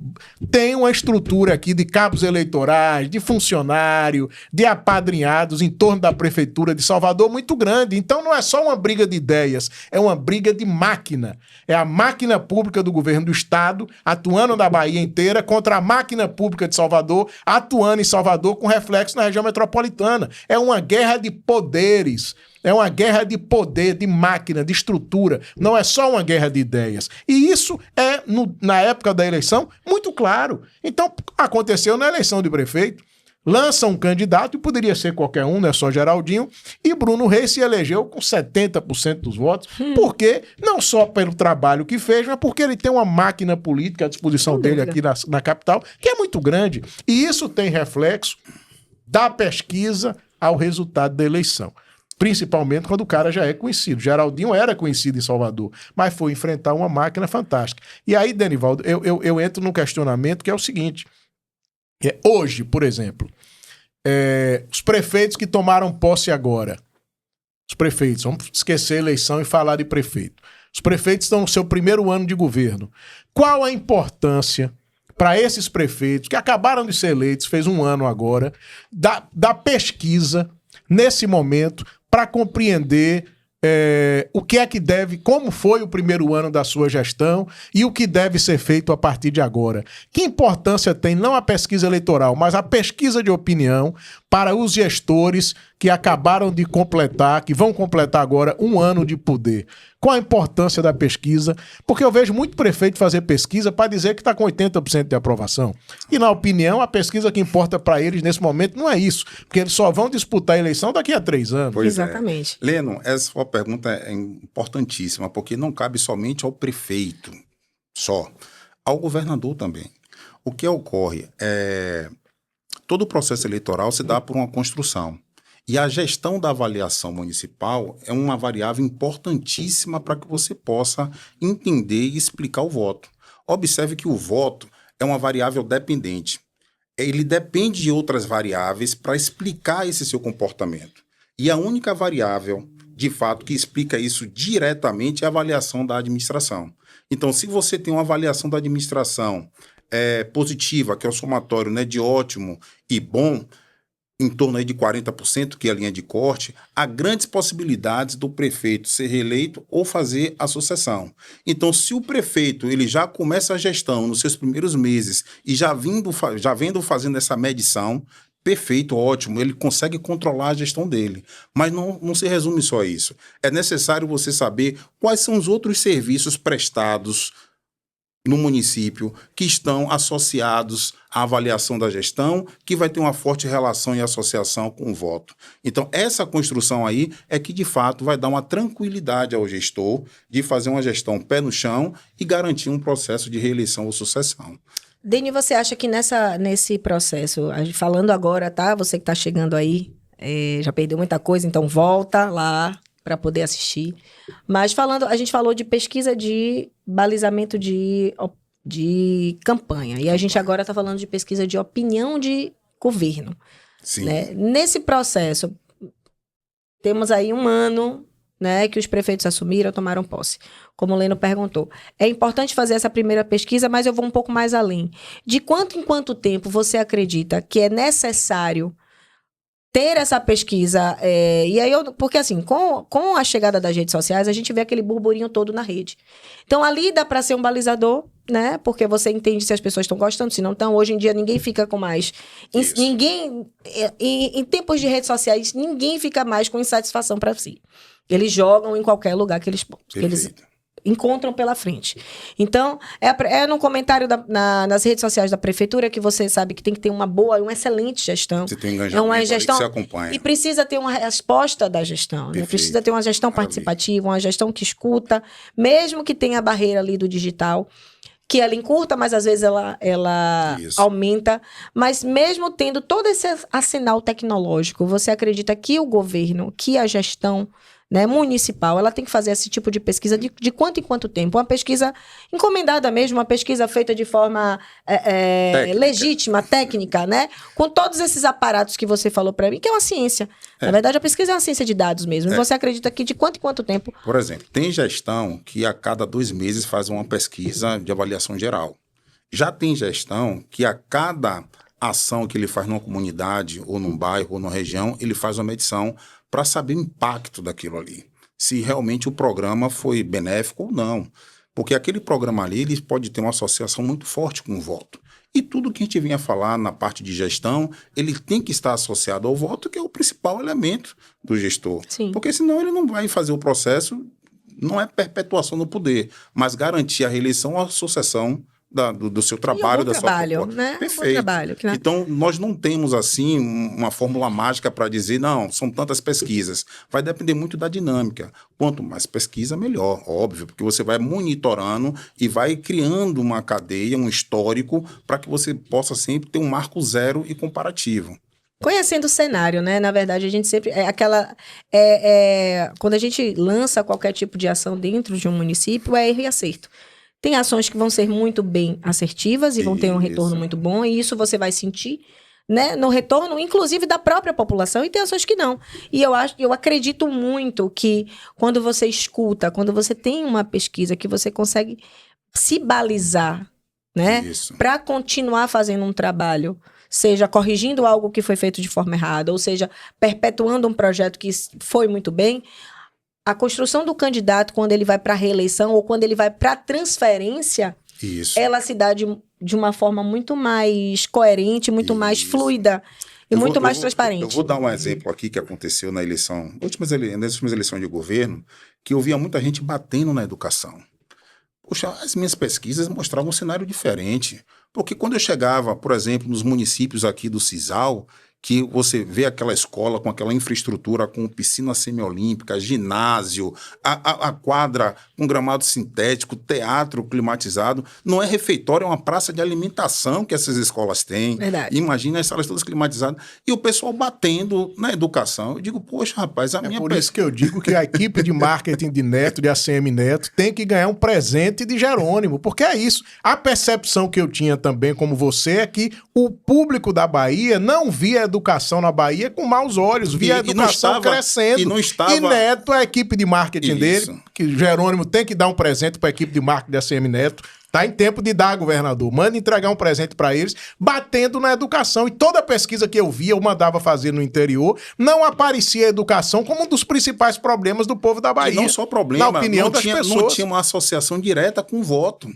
tem uma estrutura aqui de cabos eleitorais, de funcionário, de apadrinhados em torno da prefeitura de Salvador muito grande. Então não é só uma briga de ideias, é uma briga de máquina. É a máquina pública do governo do estado atuando na Bahia inteira contra a máquina pública de Salvador atuando em Salvador com reflexo na região metropolitana. É uma guerra de poderes. É uma guerra de poder, de máquina, de estrutura. Não é só uma guerra de ideias. E isso é, na época da eleição, muito claro. Então, aconteceu na eleição de prefeito. Lança um candidato, e poderia ser qualquer um, não é só Geraldinho, e Bruno Reis se elegeu com 70% dos votos, porque, não só pelo trabalho que fez, mas porque ele tem uma máquina política à disposição dele aqui na capital, que é muito grande. E isso tem reflexo da pesquisa ao resultado da eleição. Principalmente quando o cara já é conhecido. Geraldinho era conhecido em Salvador, mas foi enfrentar uma máquina fantástica. E aí, Denivaldo, eu entro num questionamento que é o seguinte. Hoje, por exemplo, os prefeitos que tomaram posse agora, os prefeitos, vamos esquecer a eleição e falar de prefeito. Os prefeitos estão no seu primeiro ano de governo. Qual a importância para esses prefeitos que acabaram de ser eleitos, fez um ano agora, da pesquisa nesse momento, para compreender o que é que deve, como foi o primeiro ano da sua gestão e o que deve ser feito a partir de agora. Que importância tem não a pesquisa eleitoral, mas a pesquisa de opinião para os gestores que acabaram de completar, que vão completar agora um ano de poder? Qual a importância da pesquisa? Porque eu vejo muito prefeito fazer pesquisa para dizer que está com 80% de aprovação. E, na opinião, a pesquisa que importa para eles nesse momento não é isso, porque eles só vão disputar a eleição daqui a 3 anos. Pois Exatamente. Leno, essa sua pergunta é importantíssima, porque não cabe somente ao prefeito, só, ao governador também. O que ocorre é todo o processo eleitoral se dá por uma construção. E a gestão da avaliação municipal é uma variável importantíssima para que você possa entender e explicar o voto. Observe que o voto é uma variável dependente. Ele depende de outras variáveis para explicar esse seu comportamento. E a única variável, de fato, que explica isso diretamente é a avaliação da administração. Então, se você tem uma avaliação da administração positiva, que é o somatório, né, de ótimo e bom, em torno aí de 40%, que é a linha de corte, há grandes possibilidades do prefeito ser reeleito ou fazer a sucessão. Então, se o prefeito ele já começa a gestão nos seus primeiros meses e já vendo fazendo essa medição, perfeito, ótimo, ele consegue controlar a gestão dele. Mas não se resume só a isso. É necessário você saber quais são os outros serviços prestados no município que estão associados à avaliação da gestão, que vai ter uma forte relação e associação com o voto. Então, essa construção aí é que, de fato, vai dar uma tranquilidade ao gestor de fazer uma gestão pé no chão e garantir um processo de reeleição ou sucessão. Deni, você acha que nesse processo, falando agora, tá? Você que está chegando aí, já perdeu muita coisa, então volta lá para poder assistir. Mas a gente falou de pesquisa de balizamento de campanha. E a gente agora está falando de pesquisa de opinião de governo. Sim. Né? Nesse processo, temos aí um ano, né, que os prefeitos assumiram, tomaram posse. Como o Leno perguntou. É importante fazer essa primeira pesquisa, mas eu vou um pouco mais além. De quanto em quanto tempo você acredita que é necessário ter essa pesquisa? E aí porque assim, com a chegada das redes sociais, a gente vê aquele burburinho todo na rede. Então, ali dá para ser um balizador, né? Porque você entende se as pessoas estão gostando, se não estão. Hoje em dia, ninguém fica com mais... Em tempos de redes sociais, ninguém fica mais com insatisfação para si. Eles jogam em qualquer lugar que eles encontram pela frente. Então, no comentário nas redes sociais da prefeitura que você sabe que tem que ter uma excelente gestão. Você tem uma gestão que você acompanha. E precisa ter uma resposta da gestão. Né? Precisa ter uma gestão participativa, uma gestão que escuta, mesmo que tenha a barreira ali do digital, que ela encurta, mas às vezes ela aumenta. Mas mesmo tendo todo esse arsenal tecnológico, você acredita que o governo, que a gestão, né, municipal, ela tem que fazer esse tipo de pesquisa de quanto em quanto tempo? Uma pesquisa encomendada mesmo, uma pesquisa feita de forma legítima, técnica, né? Com todos esses aparatos que você falou para mim, que é uma ciência. Na verdade, a pesquisa é uma ciência de dados mesmo. E você acredita que de quanto em quanto tempo? Por exemplo, tem gestão que a cada 2 meses faz uma pesquisa de avaliação geral. Já tem gestão que a cada ação que ele faz numa comunidade, ou num bairro, ou numa região, ele faz uma medição para saber o impacto daquilo ali. Se realmente o programa foi benéfico ou não. Porque aquele programa ali, ele pode ter uma associação muito forte com o voto. E tudo que a gente vinha falar na parte de gestão, ele tem que estar associado ao voto, que é o principal elemento do gestor. Sim. Porque senão ele não vai fazer o processo, não é perpetuação do poder, mas garantir a reeleição ou a sucessão do seu trabalho, da sua proposta. Né? Perfeito. Trabalho, né? Então, nós não temos, assim, uma fórmula mágica para dizer, não, são tantas pesquisas. Vai depender muito da dinâmica. Quanto mais pesquisa, melhor, óbvio, porque você vai monitorando e vai criando uma cadeia, um histórico, para que você possa sempre ter um marco zero e comparativo. Conhecendo o cenário, né? Na verdade, a gente sempre... quando a gente lança qualquer tipo de ação dentro de um município, é erro e acerto. Tem ações que vão ser muito bem assertivas e vão ter um retorno muito bom, e isso você vai sentir, né, no retorno, inclusive da própria população, e tem ações que não. E eu acredito muito que quando você escuta, quando você tem uma pesquisa que você consegue se balizar, né, para continuar fazendo um trabalho, seja corrigindo algo que foi feito de forma errada, ou seja, perpetuando um projeto que foi muito bem, a construção do candidato, quando ele vai para a reeleição ou quando ele vai para a transferência, Isso. ela se dá de uma forma muito mais coerente, muito mais Isso. fluida e muito mais transparente. Eu vou dar um exemplo aqui que aconteceu na eleição, nas últimas eleições de governo, que eu via muita gente batendo na educação. Poxa, as minhas pesquisas mostravam um cenário diferente. Porque quando eu chegava, por exemplo, nos municípios aqui do Cisal, que você vê aquela escola com aquela infraestrutura, com piscina semiolímpica, ginásio, a quadra com gramado sintético, teatro climatizado, não é refeitório, é uma praça de alimentação que essas escolas têm. Verdade. Imagina as salas todas climatizadas. E o pessoal batendo na educação. Eu digo, poxa, rapaz, a minha... Por isso que eu digo que a equipe de marketing de Neto, de ACM Neto, tem que ganhar um presente de Jerônimo, porque é isso. A percepção que eu tinha também, como você, é que o público da Bahia não via a educação na Bahia com maus olhos, via a educação crescendo. E Neto, a equipe de marketing dele, que Jerônimo tem que dar um presente para a equipe de marketing da ACM Neto, tá em tempo de dar, governador. Manda entregar um presente para eles, batendo na educação. E toda pesquisa que eu via, eu mandava fazer no interior, não aparecia a educação como um dos principais problemas do povo da Bahia. E não só problema, na opinião das pessoas. Não tinha uma associação direta com o voto.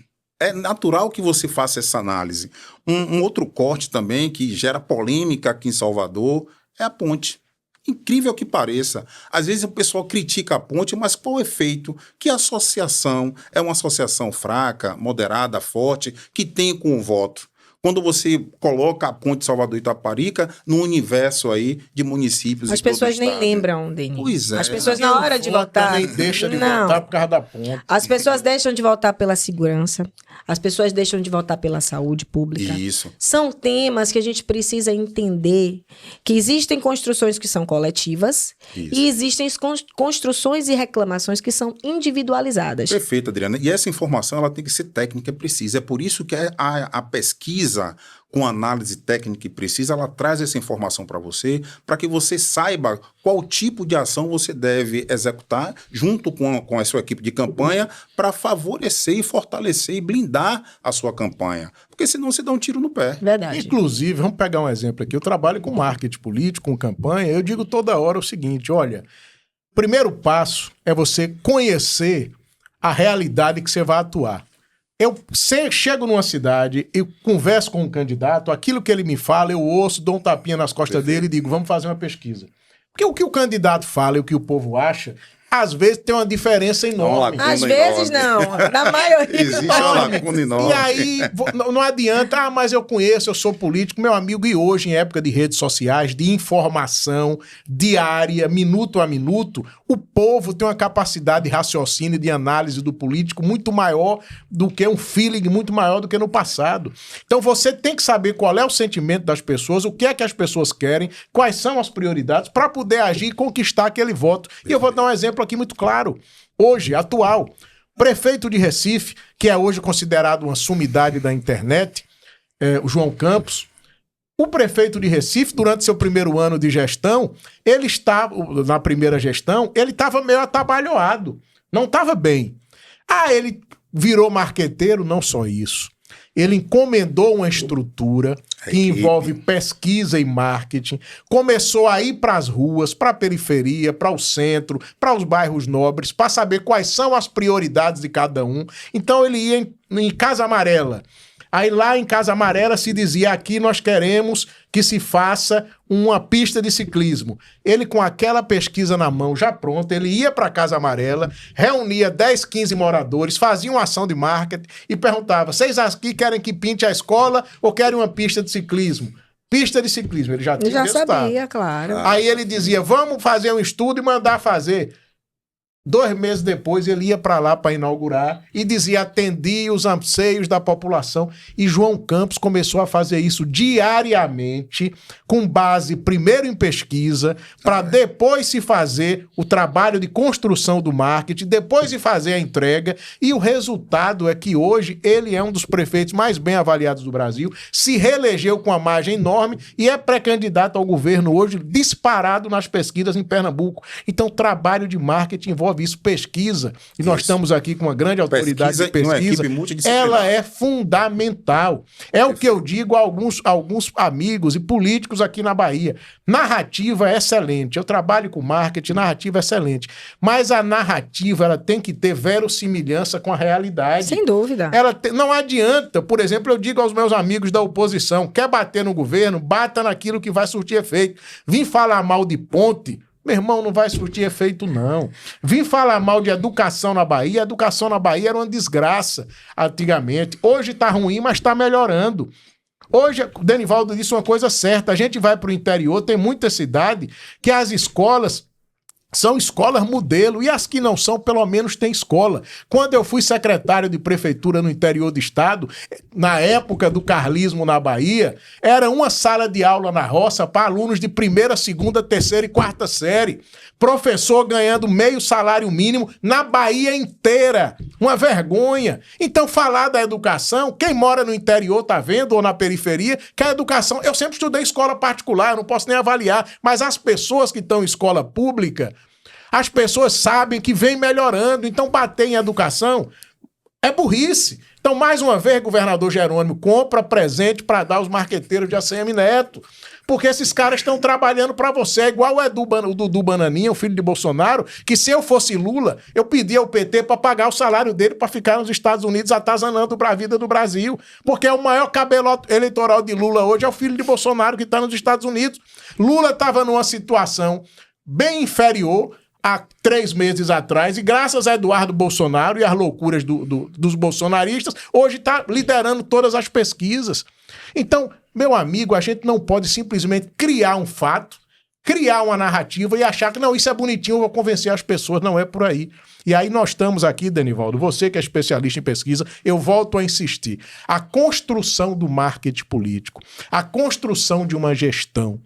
É natural que você faça essa análise. Um outro corte também que gera polêmica aqui em Salvador é a ponte. Incrível que pareça. Às vezes o pessoal critica a ponte, mas qual o efeito? Que a associação é uma associação fraca, moderada, forte, que tem com o voto. Quando você coloca a ponte Salvador-Itaparica no universo aí de municípios as pessoas nem lembram, Denis. Pois é. As pessoas na hora de votar... nem deixam de votar por causa da ponte. As pessoas deixam de votar pela segurança. As pessoas deixam de votar pela saúde pública. Isso. São temas que a gente precisa entender que existem construções que são coletivas e existem construções e reclamações que são individualizadas. Perfeito, Adriana. E essa informação ela tem que ser técnica e precisa. É por isso que a pesquisa com análise técnica e precisa, ela traz essa informação para você, para que você saiba qual tipo de ação você deve executar junto com a sua equipe de campanha para favorecer e fortalecer e blindar a sua campanha. Porque senão você dá um tiro no pé. Verdade. Inclusive, vamos pegar um exemplo aqui. Eu trabalho com marketing político, com campanha. Eu digo toda hora o seguinte, olha, o primeiro passo é você conhecer a realidade que você vai atuar. Eu chego numa cidade, eu converso com um candidato, aquilo que ele me fala, eu ouço, dou um tapinha nas costas dele e digo, vamos fazer uma pesquisa. Porque o que o candidato fala e o que o povo acha, às vezes tem uma diferença enorme. Às vezes não, na maioria. Existe uma lacuna enorme. E aí, não adianta, mas eu conheço, eu sou político, meu amigo, e hoje, em época de redes sociais, de informação diária, minuto a minuto, o povo tem uma capacidade de raciocínio, de análise do político muito maior do que um feeling, muito maior do que no passado. Então você tem que saber qual é o sentimento das pessoas, o que é que as pessoas querem, quais são as prioridades, para poder agir e conquistar aquele voto. E eu vou dar um exemplo aqui muito claro. Hoje, atual, prefeito de Recife, que é hoje considerado uma sumidade da internet, o João Campos, o prefeito de Recife, durante seu primeiro ano de gestão, ele estava, na primeira gestão, ele estava meio atabalhoado, não estava bem. Ele virou marqueteiro, não só isso. Ele encomendou uma estrutura que envolve pesquisa e marketing, começou a ir para as ruas, para a periferia, para o centro, para os bairros nobres, para saber quais são as prioridades de cada um. Então ele ia em Casa Amarela. Aí lá em Casa Amarela se dizia, aqui nós queremos que se faça uma pista de ciclismo. Ele com aquela pesquisa na mão já pronta, ele ia para Casa Amarela, reunia 10, 15 moradores, fazia uma ação de marketing e perguntava, vocês aqui querem que pinte a escola ou querem uma pista de ciclismo? Pista de ciclismo, ele já tinha resultado. Sabia, claro. Aí ele dizia, vamos fazer um estudo e mandar fazer. 2 meses depois ele ia para lá para inaugurar e dizia, atendi os anseios da população. E João Campos começou a fazer isso diariamente, com base primeiro em pesquisa, para depois se fazer o trabalho de construção do marketing, depois de fazer a entrega. E o resultado é que hoje ele é um dos prefeitos mais bem avaliados do Brasil, se reelegeu com uma margem enorme e é pré-candidato ao governo hoje, disparado nas pesquisas em Pernambuco. Então, trabalho de marketing envolve promove isso, pesquisa, e nós estamos aqui com uma grande autoridade de pesquisa, ela é fundamental. É o que eu digo a alguns amigos e políticos aqui na Bahia. Narrativa é excelente. Eu trabalho com marketing, narrativa é excelente. Mas a narrativa, ela tem que ter verossimilhança com a realidade. Sem dúvida. Não adianta, por exemplo, eu digo aos meus amigos da oposição, quer bater no governo, bata naquilo que vai surtir efeito. Vim falar mal de ponte, meu irmão, não vai surtir efeito, não. Vim falar mal de educação na Bahia. A educação na Bahia era uma desgraça antigamente. Hoje está ruim, mas está melhorando. Hoje, o Denivaldo disse uma coisa certa. A gente vai para o interior, tem muita cidade que as escolas são escolas modelo, e as que não são, pelo menos tem escola. Quando eu fui secretário de prefeitura no interior do estado, na época do carlismo na Bahia, era uma sala de aula na roça para alunos de primeira, segunda, terceira e quarta série. Professor ganhando meio salário mínimo na Bahia inteira. Uma vergonha. Então, falar da educação, quem mora no interior tá vendo, ou na periferia, que a educação... Eu sempre estudei escola particular, eu não posso nem avaliar, mas as pessoas que estão em escola pública, as pessoas sabem que vem melhorando. Então, bater em educação é burrice. Então, mais uma vez, governador Jerônimo, compra presente para dar aos marqueteiros de ACM Neto. Porque esses caras estão trabalhando para você. É igual o Dudu Bananinha, o filho de Bolsonaro, que se eu fosse Lula, eu pedia ao PT para pagar o salário dele para ficar nos Estados Unidos atazanando para a vida do Brasil. Porque o maior cabelo eleitoral de Lula hoje é o filho de Bolsonaro que está nos Estados Unidos. Lula estava numa situação bem inferior há 3 meses atrás, e graças a Eduardo Bolsonaro e às loucuras dos bolsonaristas, hoje está liderando todas as pesquisas. Então, meu amigo, a gente não pode simplesmente criar um fato, criar uma narrativa e achar que, não, isso é bonitinho, eu vou convencer as pessoas. Não é por aí. E aí nós estamos aqui, Denivaldo, você que é especialista em pesquisa, eu volto a insistir. A construção do marketing político, a construção de uma gestão,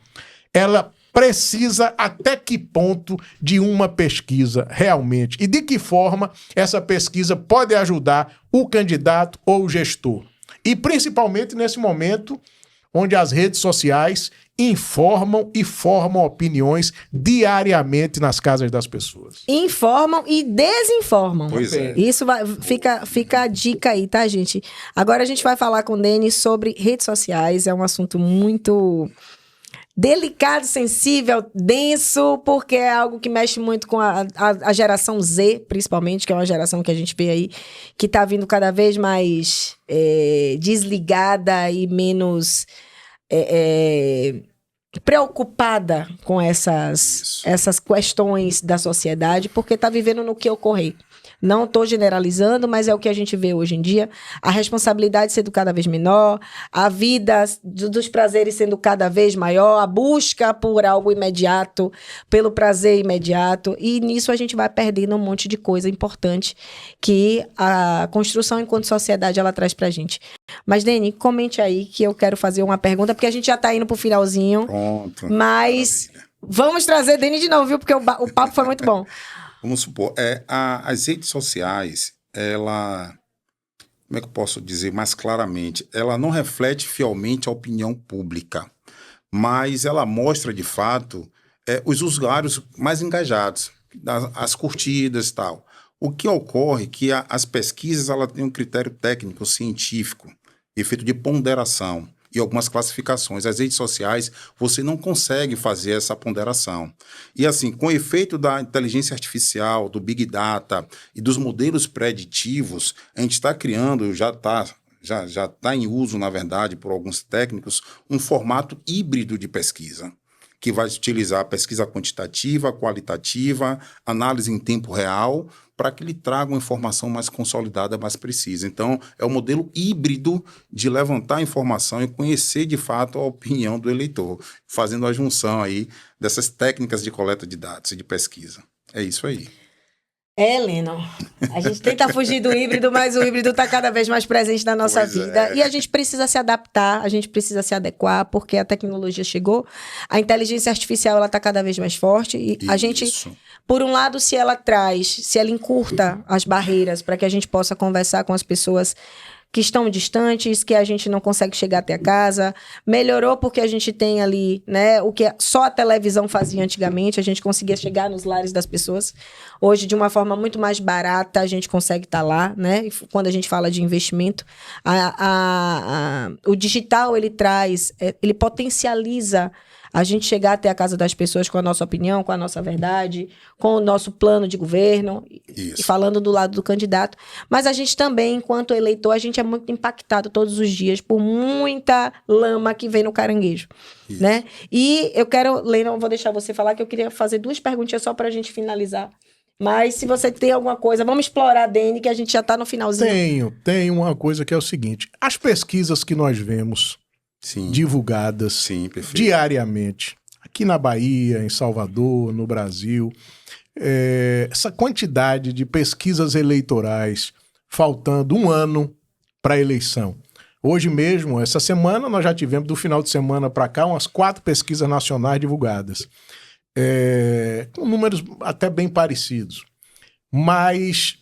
ela precisa até que ponto de uma pesquisa realmente? E de que forma essa pesquisa pode ajudar o candidato ou o gestor? E principalmente nesse momento onde as redes sociais informam e formam opiniões diariamente nas casas das pessoas. Informam e desinformam. Pois é. Isso fica a dica aí, tá, gente? Agora a gente vai falar com o Denis sobre redes sociais. É um assunto muito delicado, sensível, denso, porque é algo que mexe muito com a geração Z, principalmente, que é uma geração que a gente vê aí, que está vindo cada vez mais desligada e menos preocupada com essas questões da sociedade, porque está vivendo no que ocorrer. Não estou generalizando, mas é o que a gente vê hoje em dia. A responsabilidade sendo cada vez menor, a vida dos prazeres sendo cada vez maior, a busca por algo imediato, pelo prazer imediato. E nisso a gente vai perdendo um monte de coisa importante que a construção enquanto sociedade ela traz pra gente. Mas, Deni, comente aí que eu quero fazer uma pergunta, porque a gente já está indo pro finalzinho. Pronto. Mas vamos trazer Deni de novo, viu? Porque o papo foi muito bom. Vamos supor, as redes sociais, como é que eu posso dizer mais claramente? Ela não reflete fielmente a opinião pública, mas ela mostra, de fato, os usuários mais engajados, as curtidas e tal. O que ocorre é que as pesquisas ela têm um critério técnico, científico, efeito de ponderação e algumas classificações. As redes sociais, você não consegue fazer essa ponderação. E assim, com o efeito da inteligência artificial, do Big Data e dos modelos preditivos, a gente está criando, já está em uso, na verdade, por alguns técnicos, um formato híbrido de pesquisa, que vai utilizar pesquisa quantitativa, qualitativa, análise em tempo real, para que ele traga uma informação mais consolidada, mais precisa. Então, é um modelo híbrido de levantar a informação e conhecer, de fato, a opinião do eleitor, fazendo a junção aí dessas técnicas de coleta de dados e de pesquisa. É isso aí. Lennon, a gente tenta fugir do híbrido, mas o híbrido está cada vez mais presente na nossa vida. E a gente precisa se adaptar, a gente precisa se adequar, porque a tecnologia chegou, a inteligência artificial está cada vez mais forte. E a gente, por um lado, se ela encurta as barreiras para que a gente possa conversar com as pessoas que estão distantes, que a gente não consegue chegar até a casa. Melhorou porque a gente tem ali, né, o que só a televisão fazia antigamente, a gente conseguia chegar nos lares das pessoas. Hoje, de uma forma muito mais barata, a gente consegue estar lá, né? E quando a gente fala de investimento, o digital, ele traz, ele potencializa a gente chegar até a casa das pessoas com a nossa opinião, com a nossa verdade, com o nosso plano de governo, e falando do lado do candidato. Mas a gente também, enquanto eleitor, a gente é muito impactado todos os dias por muita lama que vem no caranguejo, né? E eu quero, Lena, eu vou deixar você falar, que eu queria fazer 2 perguntinhas só para a gente finalizar. Mas se você tem alguma coisa, vamos explorar, Dene, que a gente já está no finalzinho. Tenho uma coisa que é o seguinte, as pesquisas que nós vemos divulgadas diariamente, aqui na Bahia, em Salvador, no Brasil, essa quantidade de pesquisas eleitorais faltando 1 ano para a eleição. Hoje mesmo, essa semana, nós já tivemos, do final de semana para cá, umas 4 pesquisas nacionais divulgadas, com números até bem parecidos. Mas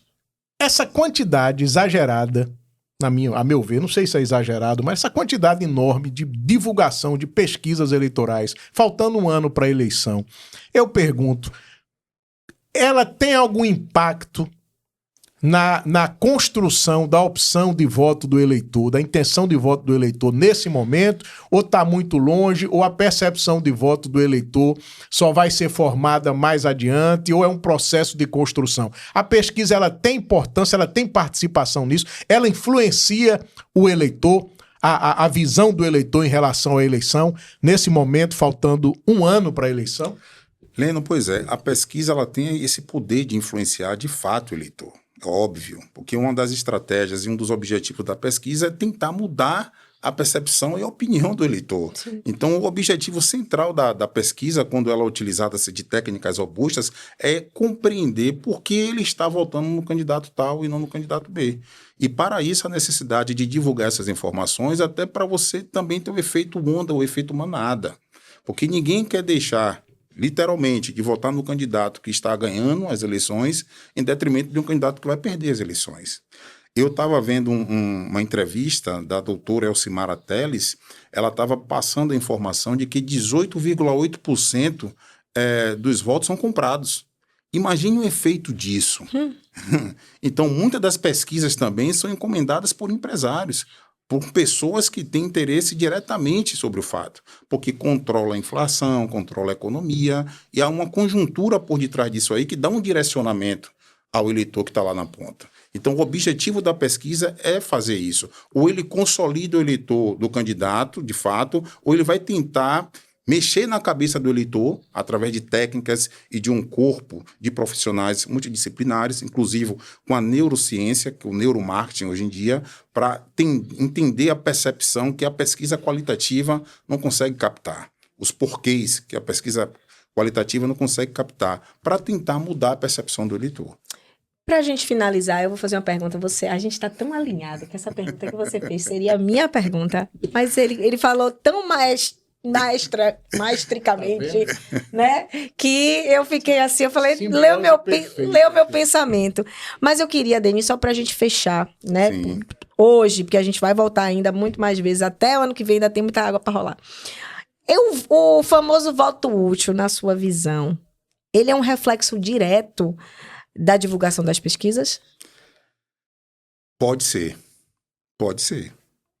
essa quantidade exagerada, a meu ver, não sei se é exagerado, mas essa quantidade enorme de divulgação de pesquisas eleitorais, faltando 1 ano para a eleição, eu pergunto, ela tem algum impacto na construção da opção de voto do eleitor, da intenção de voto do eleitor nesse momento, ou está muito longe, ou a percepção de voto do eleitor só vai ser formada mais adiante, ou é um processo de construção? A pesquisa, ela tem importância, ela tem participação nisso, ela influencia o eleitor, a visão do eleitor em relação à eleição, nesse momento, faltando 1 ano para a eleição? Leno, pois é, a pesquisa ela tem esse poder de influenciar de fato o eleitor. Óbvio, porque uma das estratégias e um dos objetivos da pesquisa é tentar mudar a percepção e a opinião do eleitor. Sim. Então, o objetivo central da pesquisa, quando ela é utilizada de técnicas robustas, é compreender por que ele está votando no candidato tal e não no candidato B. E, para isso, a necessidade de divulgar essas informações, até para você também ter o efeito onda, o efeito manada. Porque ninguém quer deixar, literalmente, de votar no candidato que está ganhando as eleições em detrimento de um candidato que vai perder as eleições. Eu estava vendo uma entrevista da doutora Elcimara Teles, ela estava passando a informação de que 18,8% dos votos são comprados. Imagine o efeito disso. Então, muitas das pesquisas também são encomendadas por empresários, por pessoas que têm interesse diretamente sobre o fato, porque controla a inflação, controla a economia, e há uma conjuntura por detrás disso aí que dá um direcionamento ao eleitor que está lá na ponta. Então, o objetivo da pesquisa é fazer isso. Ou ele consolida o eleitor do candidato, de fato, ou ele vai tentar mexer na cabeça do eleitor através de técnicas e de um corpo de profissionais multidisciplinares, inclusive com a neurociência, que é o neuromarketing hoje em dia, para entender a percepção que a pesquisa qualitativa não consegue captar. Os porquês que a pesquisa qualitativa não consegue captar, para tentar mudar a percepção do eleitor. Para a gente finalizar, eu vou fazer uma pergunta. A gente está tão alinhado que essa pergunta que você fez seria a minha pergunta, mas ele falou tão maestricamente, né? Que eu fiquei assim, eu falei, lê o meu pensamento. Mas eu queria, Denis, só pra gente fechar, né? Hoje, porque a gente vai voltar ainda muito mais vezes, até o ano que vem ainda tem muita água para rolar. O famoso voto útil, na sua visão, ele é um reflexo direto da divulgação das pesquisas? Pode ser.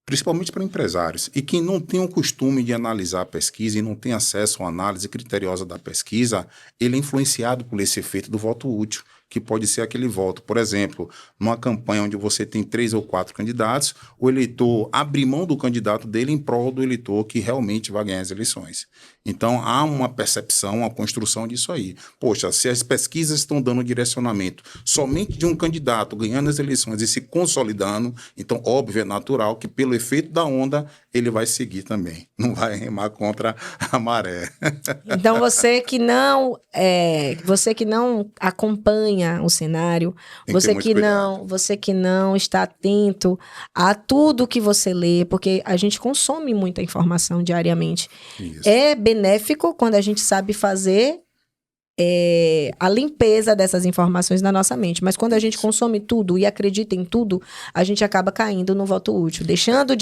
Principalmente para empresários. E quem não tem o costume de analisar a pesquisa e não tem acesso a uma análise criteriosa da pesquisa, ele é influenciado por esse efeito do voto útil, que pode ser aquele voto. Por exemplo, numa campanha onde você tem 3 ou 4 candidatos, o eleitor abre mão do candidato dele em prol do eleitor que realmente vai ganhar as eleições. Então, há uma percepção, uma construção disso aí. Poxa, se as pesquisas estão dando direcionamento somente de um candidato ganhando as eleições e se consolidando, então, óbvio, é natural que, pelo efeito da onda, ele vai seguir também. Não vai remar contra a maré. Então, você que não acompanha o cenário, você que não está atento a tudo que você lê, porque a gente consome muita informação diariamente. Isso. É benéfico quando a gente sabe fazer a limpeza dessas informações na nossa mente. Mas quando a gente consome tudo e acredita em tudo, a gente acaba caindo no voto útil, deixando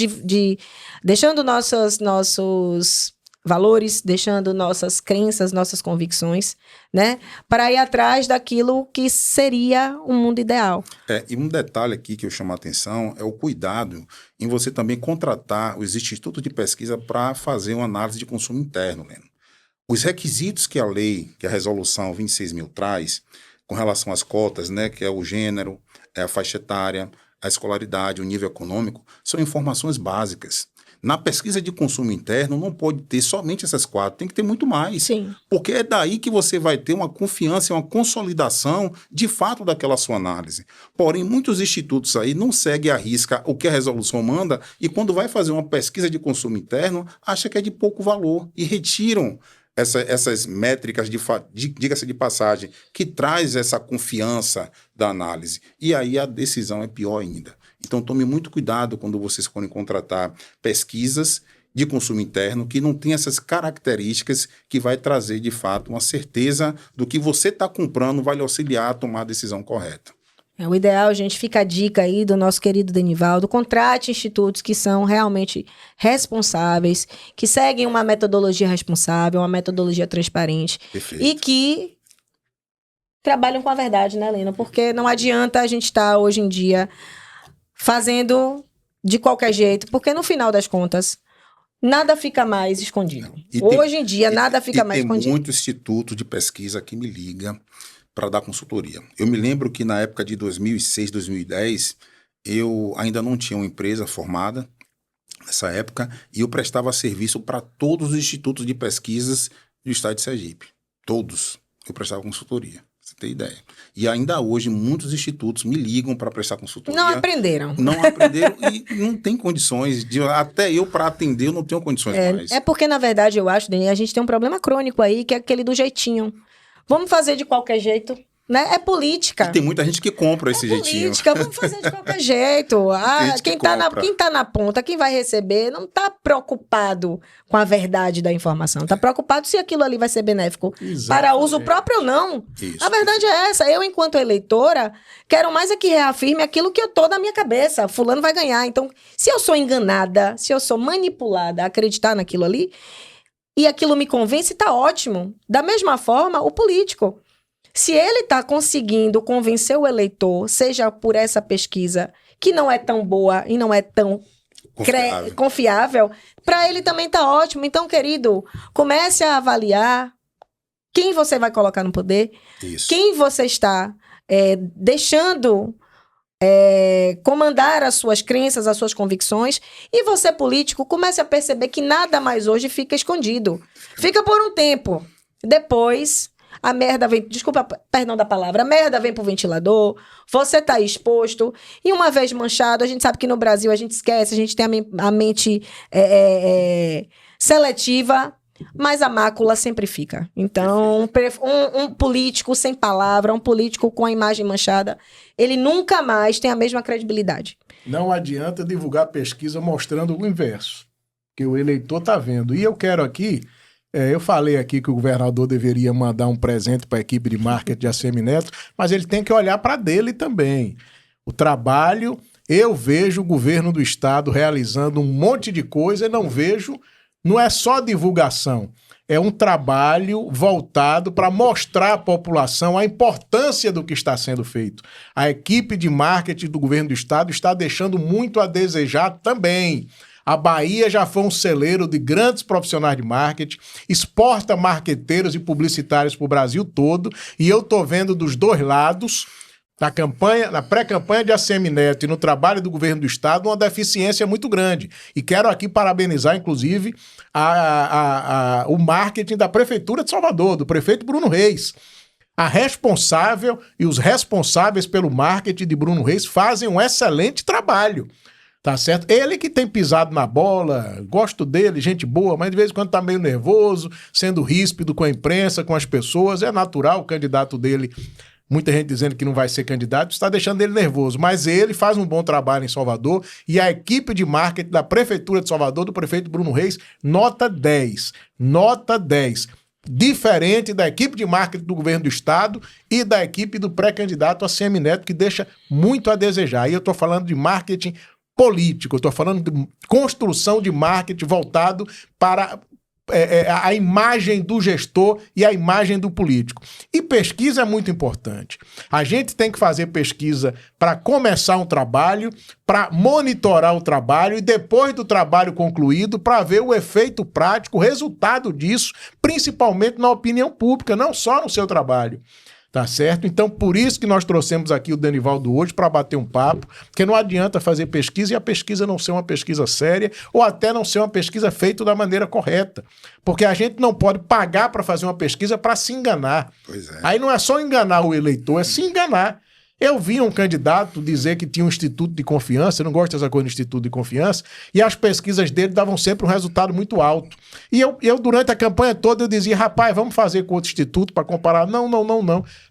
nossos valores, deixando nossas crenças, nossas convicções, né? Para ir atrás daquilo que seria um mundo ideal. E um detalhe aqui que eu chamo a atenção é o cuidado em você também contratar os institutos de pesquisa para fazer uma análise de consumo interno, Leno. Os requisitos que a lei, que a resolução 26.000 traz, com relação às cotas, né, que é o gênero, a faixa etária, a escolaridade, o nível econômico, são informações básicas. Na pesquisa de consumo interno, não pode ter somente essas 4, tem que ter muito mais. Sim. Porque é daí que você vai ter uma confiança e uma consolidação, de fato, daquela sua análise. Porém, muitos institutos aí não seguem à risca o que a resolução manda e quando vai fazer uma pesquisa de consumo interno, acha que é de pouco valor e retiram essas métricas, diga-se de passagem, que traz essa confiança da análise. E aí a decisão é pior ainda. Então, tome muito cuidado quando vocês forem contratar pesquisas de consumo interno que não tem essas características que vai trazer, de fato, uma certeza do que você está comprando vai lhe auxiliar a tomar a decisão correta. O ideal, gente, fica a dica aí do nosso querido Denivaldo, contrate institutos que são realmente responsáveis, que seguem uma metodologia responsável, uma metodologia transparente. Perfeito. E que trabalham com a verdade, né, Lena? Porque não adianta a gente estar hoje em dia fazendo de qualquer jeito, porque no final das contas, nada fica mais escondido. Hoje em dia, nada fica mais escondido. Tem muito instituto de pesquisa que me liga para dar consultoria. Eu me lembro que na época de 2006, 2010, eu ainda não tinha uma empresa formada nessa época e eu prestava serviço para todos os institutos de pesquisas do estado de Sergipe. Todos. Eu prestava consultoria. Você tem ideia. E ainda hoje, muitos institutos me ligam para prestar consultoria. Não aprenderam. Não aprenderam e não tem condições. Até eu, para atender, eu não tenho condições mais. É porque, na verdade, eu acho, Dani, a gente tem um problema crônico aí, que é aquele do jeitinho. Vamos fazer de qualquer jeito, né? É política. E tem muita gente que compra esse jeitinho. Política, vamos fazer de qualquer jeito. Quem tá na ponta, quem vai receber, não tá preocupado com a verdade da informação. Tá preocupado se aquilo ali vai ser benéfico para uso próprio ou não. Isso. A verdade é essa. Eu, enquanto eleitora, quero mais é que reafirme aquilo que eu tô na minha cabeça. Fulano vai ganhar. Então, se eu sou enganada, se eu sou manipulada a acreditar naquilo ali, e aquilo me convence, tá ótimo. Da mesma forma, o político. Se ele está conseguindo convencer o eleitor, seja por essa pesquisa, que não é tão boa e não é tão confiável, para ele também tá ótimo. Então, querido, comece a avaliar quem você vai colocar no poder, quem você está deixando comandar as suas crenças, as suas convicções, e você, político, comece a perceber que nada mais hoje fica escondido. Fica por um tempo. Depois, a merda vem... Desculpa, perdão da palavra. A merda vem pro ventilador, você tá exposto, e uma vez manchado, a gente sabe que no Brasil a gente esquece, a gente tem a mente seletiva, mas a mácula sempre fica. Então, um político sem palavra, um político com a imagem manchada, ele nunca mais tem a mesma credibilidade. Não adianta divulgar pesquisa mostrando o inverso, que o eleitor está vendo. E eu quero aqui, eu falei aqui que o governador deveria mandar um presente para a equipe de marketing de ACM Neto, mas ele tem que olhar para dele também. O trabalho, eu vejo o governo do estado realizando um monte de coisa e não vejo... Não é só divulgação, é um trabalho voltado para mostrar à população a importância do que está sendo feito. A equipe de marketing do governo do estado está deixando muito a desejar também. A Bahia já foi um celeiro de grandes profissionais de marketing, exporta marqueteiros e publicitários para o Brasil todo, e eu estou vendo dos dois lados... Na pré-campanha de ACM Neto e no trabalho do governo do estado, uma deficiência muito grande. E quero aqui parabenizar, inclusive, o marketing da Prefeitura de Salvador, do prefeito Bruno Reis. A responsável e os responsáveis pelo marketing de Bruno Reis fazem um excelente trabalho. Tá certo? Ele que tem pisado na bola, gosto dele, gente boa, mas de vez em quando tá meio nervoso, sendo ríspido com a imprensa, com as pessoas. É natural o candidato dele... Muita gente dizendo que não vai ser candidato, está deixando ele nervoso. Mas ele faz um bom trabalho em Salvador e a equipe de marketing da Prefeitura de Salvador, do prefeito Bruno Reis, nota 10. Nota 10. diferente da equipe de marketing do governo do estado e da equipe do pré-candidato ACM Neto, que deixa muito a desejar. Aí eu estou falando de marketing político, eu estou falando de construção de marketing voltado para a imagem do gestor e a imagem do político. E pesquisa é muito importante. A gente tem que fazer pesquisa para começar um trabalho, para monitorar o trabalho e depois do trabalho concluído, para ver o efeito prático, o resultado disso, principalmente na opinião pública, não só no seu trabalho. Tá certo? Então, por isso que nós trouxemos aqui o Denivaldo hoje para bater um papo, porque não adianta fazer pesquisa e a pesquisa não ser uma pesquisa séria ou até não ser uma pesquisa feita da maneira correta. Porque a gente não pode pagar para fazer uma pesquisa para se enganar. Pois é. Aí não é só enganar o eleitor, é se enganar. Eu vi um candidato dizer que tinha um instituto de confiança, eu não gosto dessa coisa de instituto de confiança, e as pesquisas dele davam sempre um resultado muito alto. E eu durante a campanha toda, eu dizia, rapaz, vamos fazer com outro instituto para comparar. Não.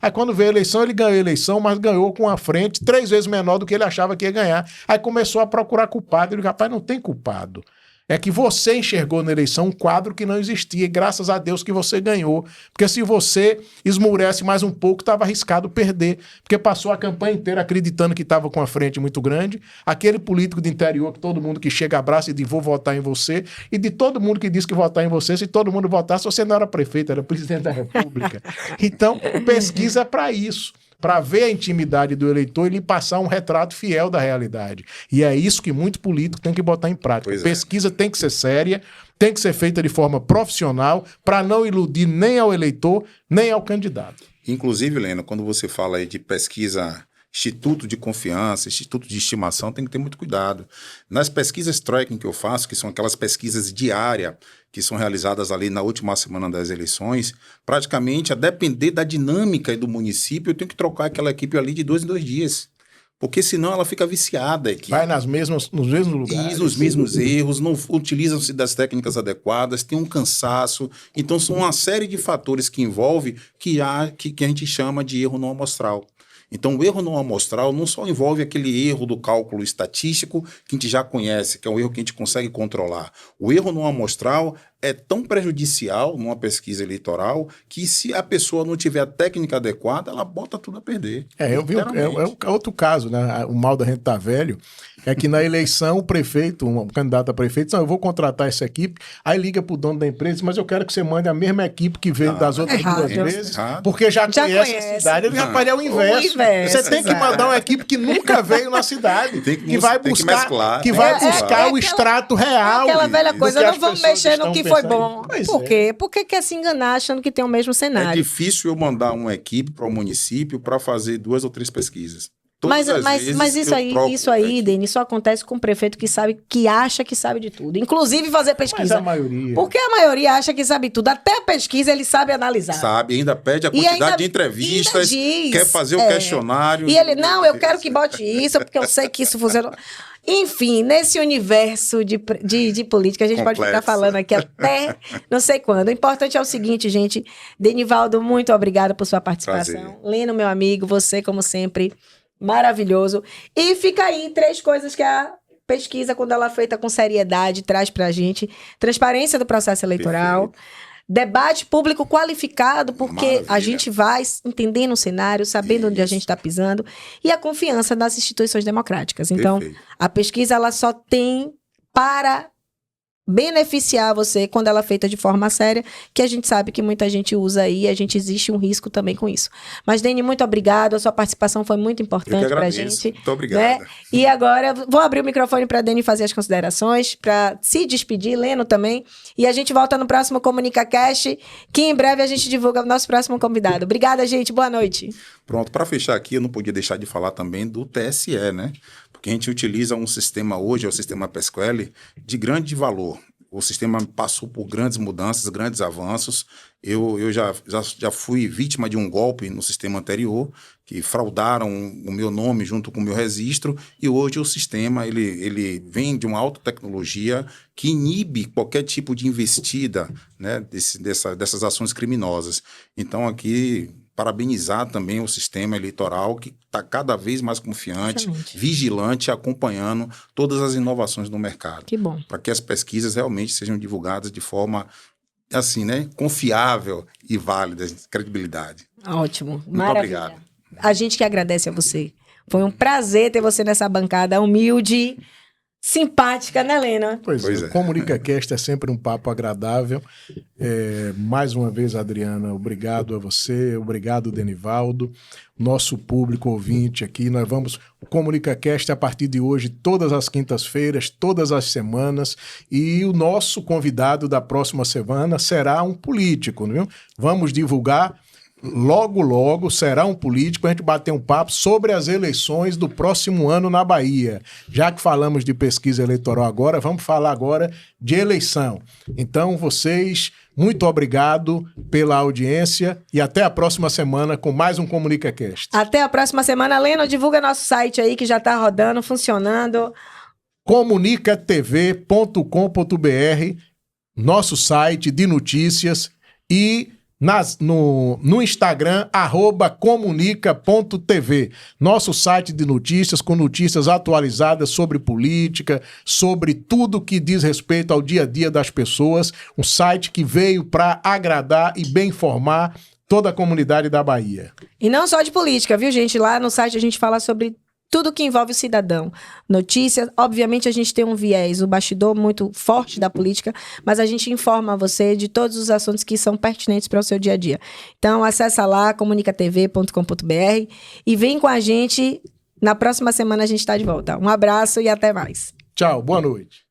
Aí quando veio a eleição, ele ganhou a eleição, mas ganhou com a frente 3 vezes menor do que ele achava que ia ganhar. Aí começou a procurar culpado. Eu disse, rapaz, não tem culpado. É que você enxergou na eleição um quadro que não existia e graças a Deus que você ganhou. Porque se você esmurece mais um pouco, estava arriscado perder. Porque passou a campanha inteira acreditando que estava com a frente muito grande. Aquele político de interior que todo mundo que chega abraça e diz vou votar em você. E de todo mundo que diz que votar em você, se todo mundo votasse, você não era prefeito, era presidente da República. Então, pesquisa é para isso. Para ver a intimidade do eleitor e lhe passar um retrato fiel da realidade. E é isso que muito político tem que botar em prática. Pois é. Pesquisa tem que ser séria, tem que ser feita de forma profissional, para não iludir nem ao eleitor, nem ao candidato. Inclusive, Leno, quando você fala aí de pesquisa, instituto de confiança, instituto de estimação, tem que ter muito cuidado. Nas pesquisas tracking que eu faço, que são aquelas pesquisas diárias, que são realizadas ali na última semana das eleições, praticamente, a depender da dinâmica do município, eu tenho que trocar aquela equipe ali de 2 em 2 dias. Porque senão ela fica viciada. Aqui. Vai nos mesmos lugares. E nos mesmos erros, não utilizam-se das técnicas adequadas, tem um cansaço. Então, são uma série de fatores que envolvem que a gente chama de erro não amostral. Então, o erro não amostral não só envolve aquele erro do cálculo estatístico que a gente já conhece, que é um erro que a gente consegue controlar. O erro não amostral é tão prejudicial numa pesquisa eleitoral que se a pessoa não tiver a técnica adequada, ela bota tudo a perder. Eu vi outro caso, né? O mal da gente tá velho, é que na eleição o prefeito, um candidato a prefeito, diz, eu vou contratar essa equipe, aí liga pro dono da empresa, mas eu quero que você mande a mesma equipe que veio das outras 2 vezes, porque já conhece a cidade. Ele já é o inverso. Você tem que mandar uma equipe que nunca veio na cidade, que vai buscar, o extrato real. Aquela velha coisa, não vamos mexer no que foi bom. Por quê? Porque quer se enganar achando que tem o mesmo cenário. É difícil eu mandar uma equipe para o município para fazer 2 ou 3 pesquisas. Mas isso aí, Denis, só acontece com o prefeito que acha que sabe de tudo. Inclusive fazer pesquisa. Mas a maioria. Porque a maioria acha que sabe tudo. Até a pesquisa ele sabe analisar. Sabe, ainda pede a quantidade de entrevistas, quer fazer o questionário. E ele, não, eu quero que bote isso, porque eu sei que isso funciona. Enfim, nesse universo de política, a gente pode ficar falando aqui até não sei quando. O importante é o seguinte, gente. Denivaldo, muito obrigada por sua participação. Prazer. Leno, meu amigo, você, como sempre, maravilhoso. E fica aí 3 coisas que a pesquisa, quando ela é feita com seriedade, traz pra gente. Transparência do processo eleitoral. Perfeito. Debate público qualificado, porque Maravilha. a gente vai entendendo o cenário, sabendo onde a gente está pisando, e a confiança nas instituições democráticas. Então, Perfeito. a pesquisa ela só tem para beneficiar você quando ela é feita de forma séria, que a gente sabe que muita gente usa aí, e existe um risco também com isso. Mas, Deni, muito obrigado, a sua participação foi muito importante para a gente. Muito obrigado. Né? E agora, vou abrir o microfone para a Deni fazer as considerações, para se despedir, Leno também, e a gente volta no próximo ComunicaCast, que em breve a gente divulga o nosso próximo convidado. Obrigada, gente, boa noite. Pronto, para fechar aqui, eu não podia deixar de falar também do TSE, né? Porque a gente utiliza um sistema hoje, é o sistema PESQL, de grande valor. O sistema passou por grandes mudanças, grandes avanços. Eu já fui vítima de um golpe no sistema anterior, que fraudaram o meu nome junto com o meu registro, e hoje o sistema ele vem de uma alta tecnologia que inibe qualquer tipo de investida, né, dessas ações criminosas. Então, aqui, parabenizar também o sistema eleitoral, que está cada vez mais confiante, vigilante, acompanhando todas as inovações no mercado. Que bom. Para que as pesquisas realmente sejam divulgadas de forma assim, né, confiável e válida, credibilidade. Ótimo. Muito Maravilha. obrigado. A gente que agradece a você. Foi um prazer ter você nessa bancada humilde, simpática, né, Leno? Pois Pois é. é. ComunicaCast é sempre um papo agradável. Mais uma vez, Adriana, obrigado a você, obrigado, Denivaldo, nosso público ouvinte aqui. Nós vamos, o ComunicaCast a partir de hoje, todas as quintas-feiras, todas as semanas, e o nosso convidado da próxima semana será um político, viu? Vamos divulgar. Logo, logo, será um político para a gente bater um papo sobre as eleições do próximo ano na Bahia. Já que falamos de pesquisa eleitoral agora, vamos falar agora de eleição. Então, vocês, muito obrigado pela audiência e até a próxima semana com mais um ComunicaCast. Até a próxima semana. Leno, divulga nosso site aí que já está rodando, funcionando. comunicatv.com.br, nosso site de notícias, e no Instagram, @comunica.tv, nosso site de notícias com notícias atualizadas sobre política, sobre tudo que diz respeito ao dia a dia das pessoas, um site que veio para agradar e bem informar toda a comunidade da Bahia. E não só de política, viu, gente? Lá no site a gente fala sobre tudo que envolve o cidadão. Notícias, obviamente a gente tem um viés, o bastidor muito forte da política, mas a gente informa você de todos os assuntos que são pertinentes para o seu dia a dia. Então, acessa lá, comunicatv.com.br e vem com a gente. Na próxima semana a gente está de volta. Um abraço e até mais. Tchau, boa noite.